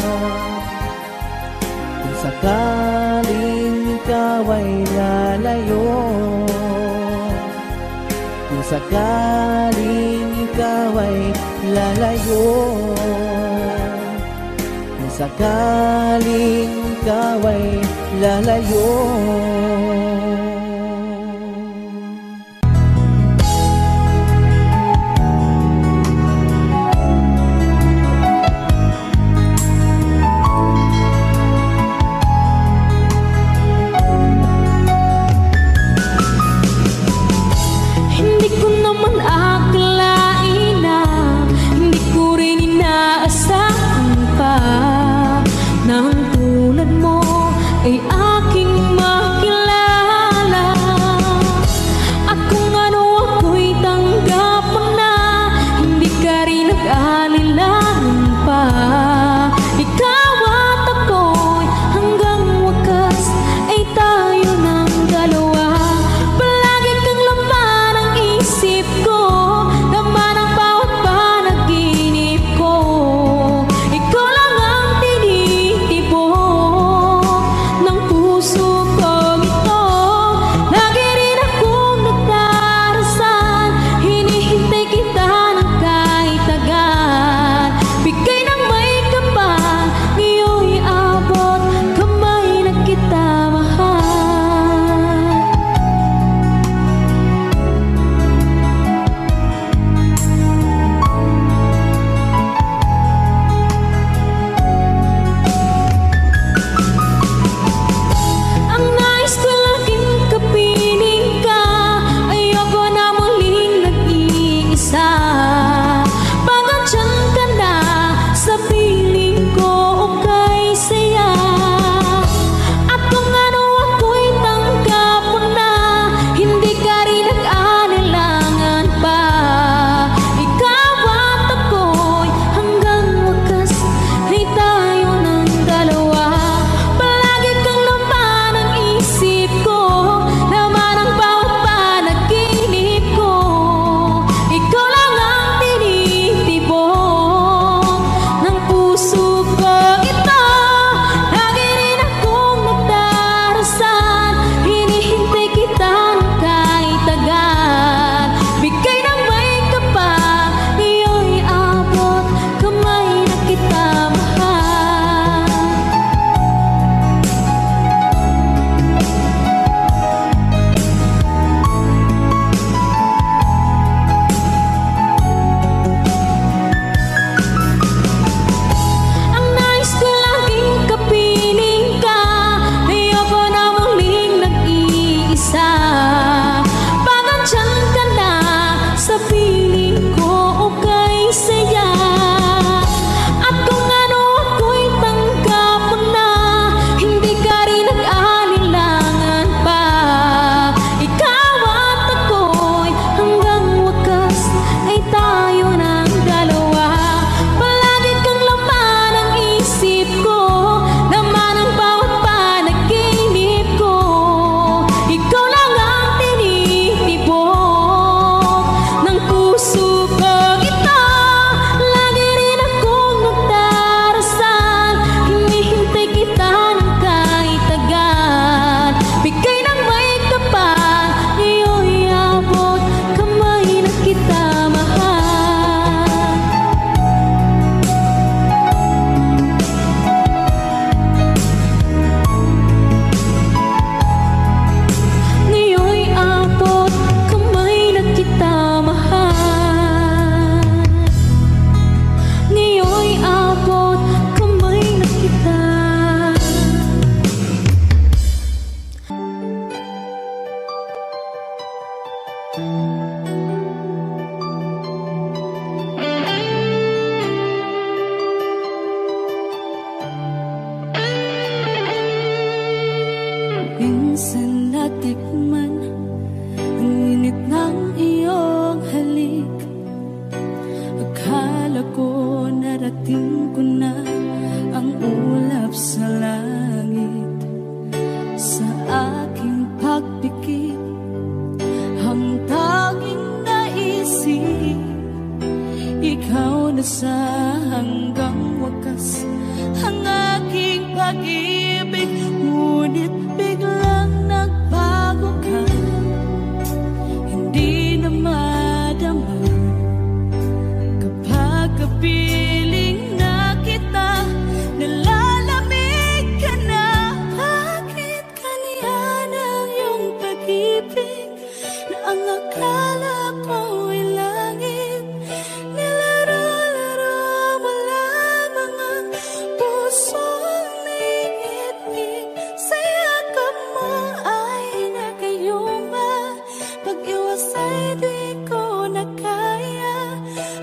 Kung sakaling ikaw ay lalayo, kung sakaling ikaw ay lalayo, kung sakaling ikaw ay lalayo. Ay aking makilala, at kung ano ako'y tanggap mo na, hindi ka rin nag-alilangan pa. Ikaw at ako'y hanggang wakas ay tayo ng dalawa. Palagi kang laman ang isip ko, laman ang bawat panaginip ko. Ikaw lang ang tinitibok ng puso ko. Minsan natikman ang init ng iyong halik. Akala ko narating ko na ang ulap sa langit. Sa aking pagpikit, ang tanging naisip, ikaw na sa hanggang wakas ang aking pag-ibig. Ngunit biglang nagbago ka, hindi na madama kapag kapiling na kita. Nalalamig ka na, bakit kaniyan ang iyong pag-ibig na ang akala ko ay langit? Nilaro-laro mo lamang ang pusong niiit-it. Sa yakap mo ay nagayuma, pag-iwas ay di ko na kaya.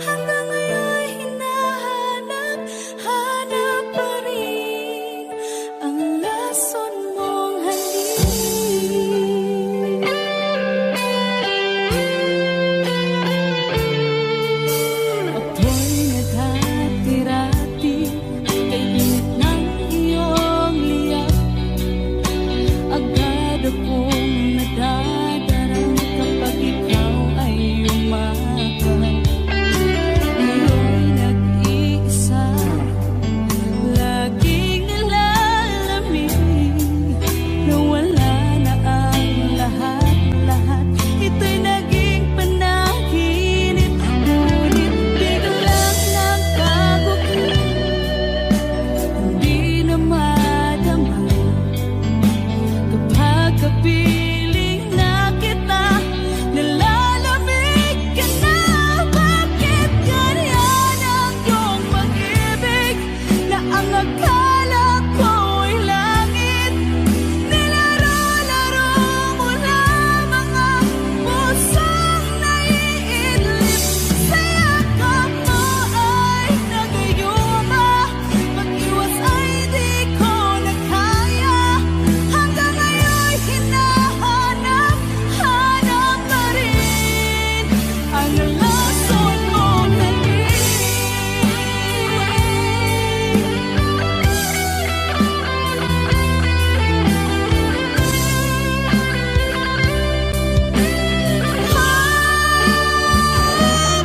Hanggang ngayon hinahanap, hanap pa rin ang lason mong halik. Ako'y naghatirati kay init ng iyong liyak. Agad akong nadadarang kapag ikaw ay umakal. Ngayon nag-iisa, laging nilalamig, nawala na ang lahat-lahat. Ito'y naging panaginip, ngunit biglang nagbago ka, hindi na madama kapag kapiling na kita. Nalalamig ka na, bakit ganyan ang iyong pag-ibig na ang akala ko ay langit? Nilaro-laro mo lamang ang pusong naiidlip. Sa yakap mo ay nagayuma, pag-iwas ay di ko na kaya. Hanggang ngayon hinahanap, hanap pa rin ang lason mong halik.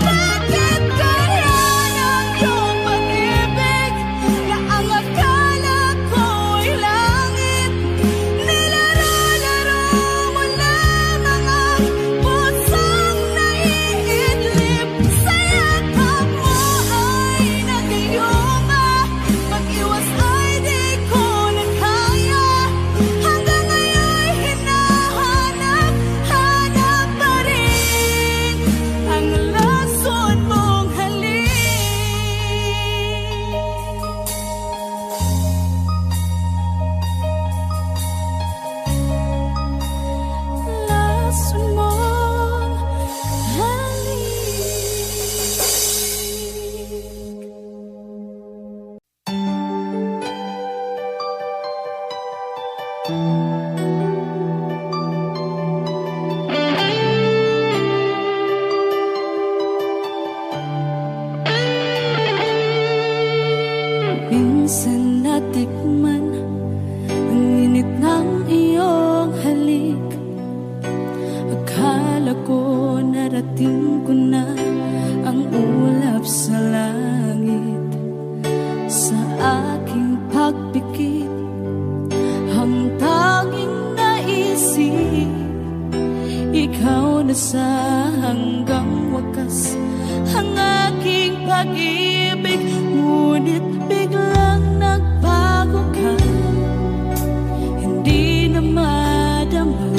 Bakit ganyan ang iyong pag-ibig na ang akala ko ay langit? Nilaro-laro mo lamang ang pusong naiidlip. Sa yakap mo ay nagayuma, pag-iwas ay di ko na kaya. Hanggang ngayon hinahanap, hanap pa rin ang lason mong halik. Lason mong Minsan natikman ang init ng iyong halik. Akala ko narating ko na ang ulap sa langit. Sa aking pagpikit, ang tanging naisip, ikaw na sa hanggang wakas ang aking pag-ibig. Ngunit biglang nagbago ka, hindi na madama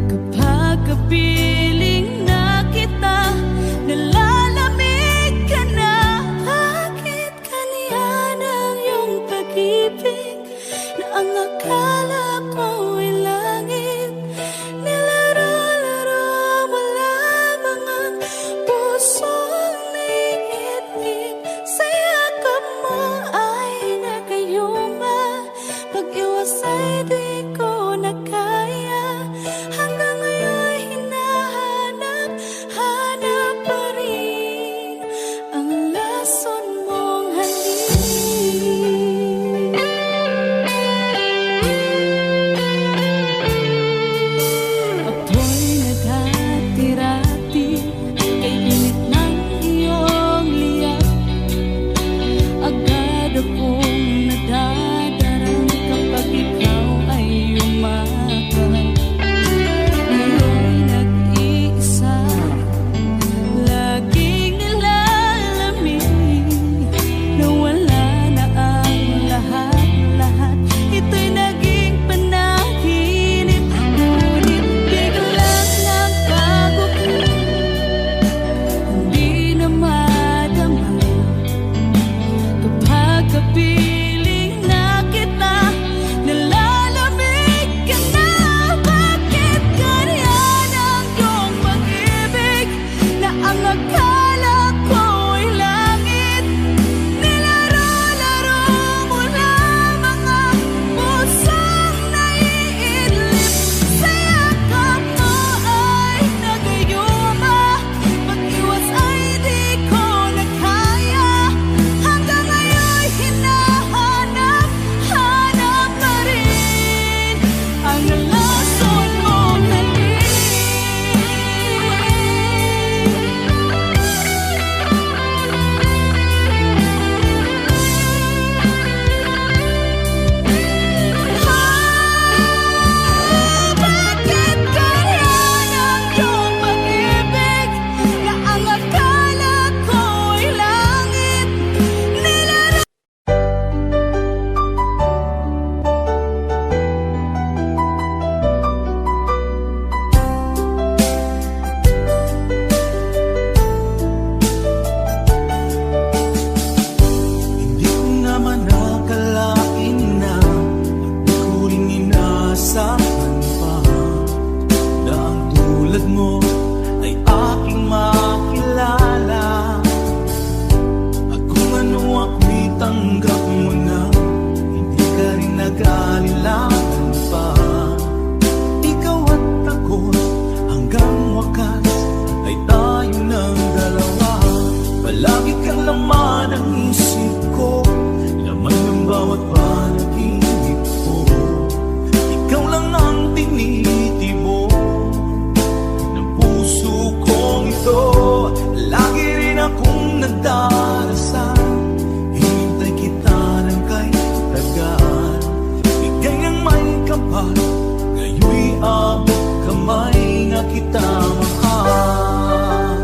kapag kapiling na kita. Nalalamig ka na, bakit kaniyan ang iyong pag-ibig na ang akala ko ay langit? Nilaro-laro mo lamang ang pusong niiit-it. Sa yakap mo ay nagayuma, pag-iwas ay di ko na nag-aalilangan pa. Ikaw at ako hanggang wakas ay tayo ng dalawa. Palagi kang laman ng isip ko, laman ng bawat panaginip ko. Ikaw lang ang tinitibok ng puso kong ito. Lagi rin akong nagdarasal, hinintay kita ng kay tagaan. Bigay ng may kapal, ngayon'y abot kamay na kita mahal.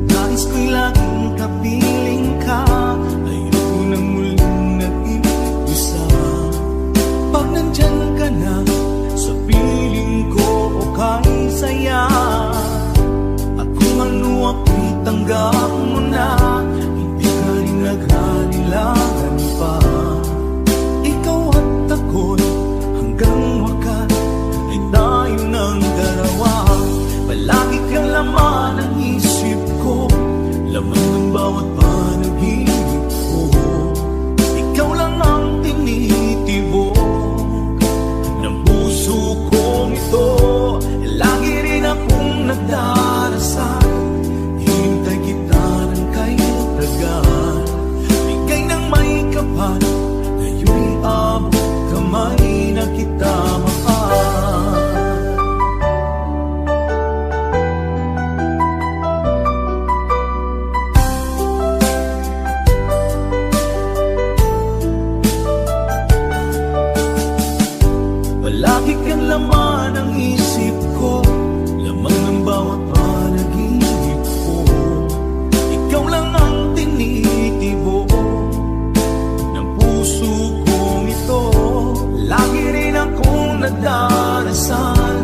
Nais ko'y laging kapiling ka, ayoko nang muling nag-iisa. Pag nandyan ka na sa piling ko, okay saya. At kung ano ako'y tanggap mo na, hindi ka rin nag-aalilangan pa. Ikaw at ako'y hanggang wakas ay tayo ng dalawa. Palagi kang laman ng isip ko, laman ng bawat panaginip ko. Ikaw lang ang tinitibok ng puso kong ito. Lagi rin akong nagdarasal, hinintay kita ng kay tagaan. Bigay ng may kapal, ngayon'y abot kamay na kita mahal. Palagi kang laman ng isip ko, laman ng bawat panaginip ko. Ikaw lang ang tinitibok ng puso kong ito. Lagi rin akong nagdarasal,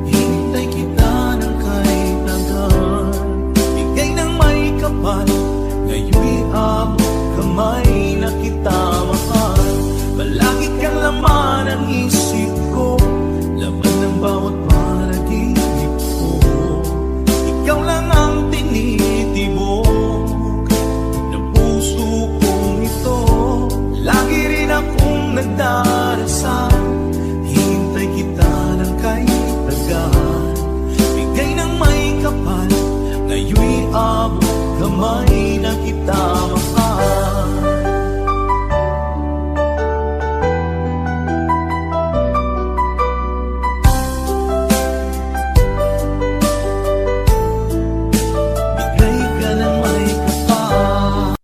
hinintay kita ng kay tagaan. Bigay ng may kapal, ngayon'y abot kamay na kita mahal. Palagi kang laman ng isip ko, laman ng bawat panaginip ko. Ikaw lang ang tinitibok ng puso kong ito. Lagi rin akong nagdarasal, hinintay kita ng kay tagaan. Bigay ng may kapal, ngayon'y abot kamay na kita mahal. Bigay ka ng may kapal.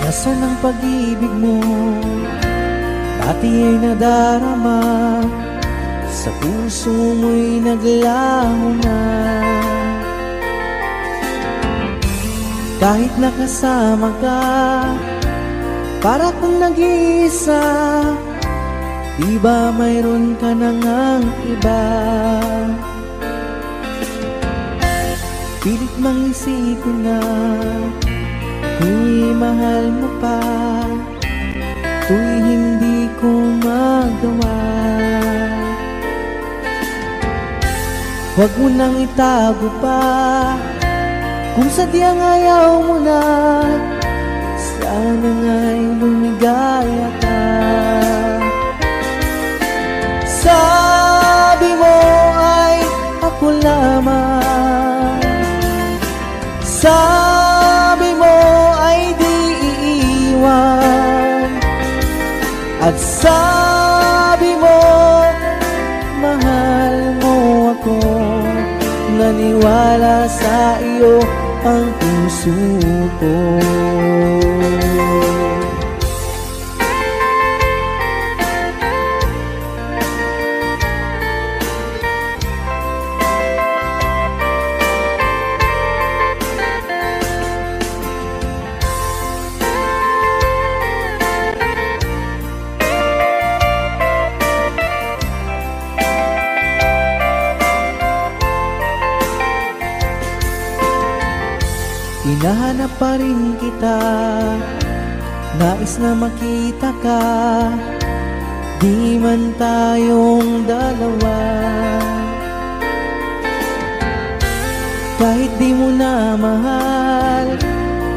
Nasaan ang pag-ibig mo? Dati ay nadarama, sa puso mo'y naglaho na. Kahit nakasama ka, para kang nag-iisa. Di ba mayroon ka na ngang iba? Pilit mang isipin na kung mahal mo pa, to'y hindi ko magawa. Huwag mo nang itago pa, kung sadyang ayaw mo na, sana nga'y lumigaya ka. Sabi mo ay ako lamang, sabi mo ay di iiwan, at sabi mo mahal mo ako. Naniwala sa iyo ang puso ko. hinahanap pa rin kita. Nais na makita ka, di man tayong dalawa. Kahit di mo na mahal,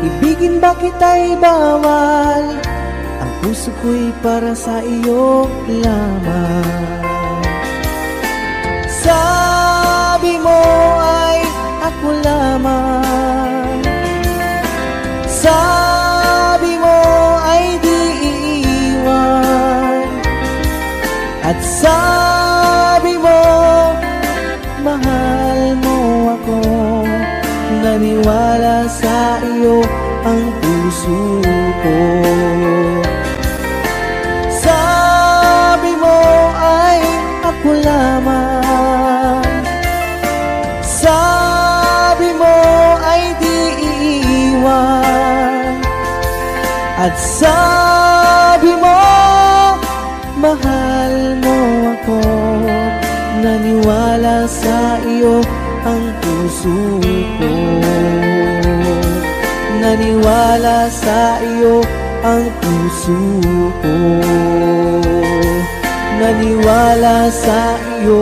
ibigin ba kita'y bawal? Ang puso ko'y para sa iyo lamang. Sabi mo ay ako lamang, sabi mo ay di iiwan, at sabi mo mahal mo ako. Naniwala sa iyo ang puso ko. Sabi mo ay ako lamang, sabi mo ay di iiwan, at sabi mo mahal mo ako. Naniwala sa iyo ang puso ko. Naniwala sa iyo ang puso ko. Naniwala sa iyo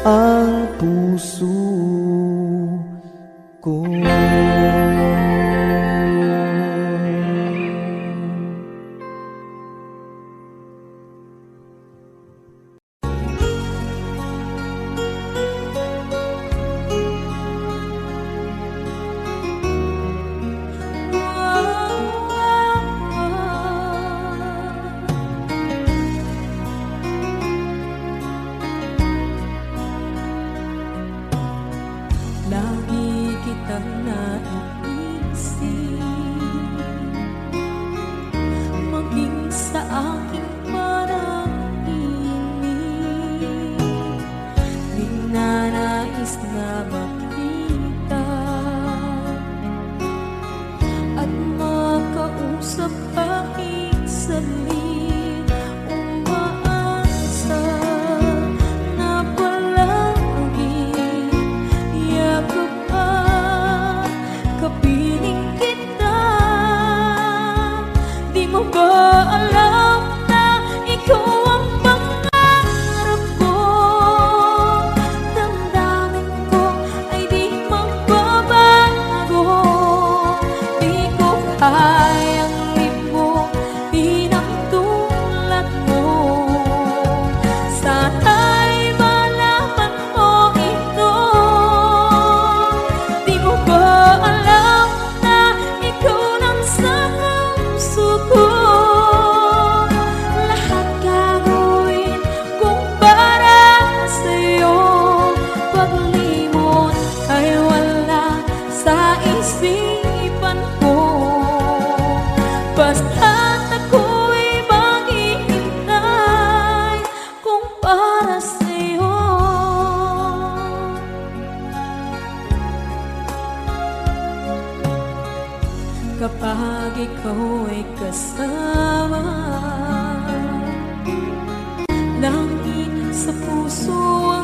ang puso ko. Lagi kitang naiisip, maging sa aking parang inip. Di na nais na makita at makausap kahit saglit. Umaasa na palagi yakap at kapiling kita. Di mo ba alam na ikaw ang pangarap ko? Damdamin ko ay di magbabago. Di ko kayang lipunin ang tulad mo. Sana'y malaman mo ito. Di mo ba alam na ikaw lang sa puso ko? Lahat gagawin kung para sa'yo. Paglimot ay wala sa isipan ko. Basta't ako'y maghihintay kung para sa'yo. Kapag ikaw ay kasama, langit sa puso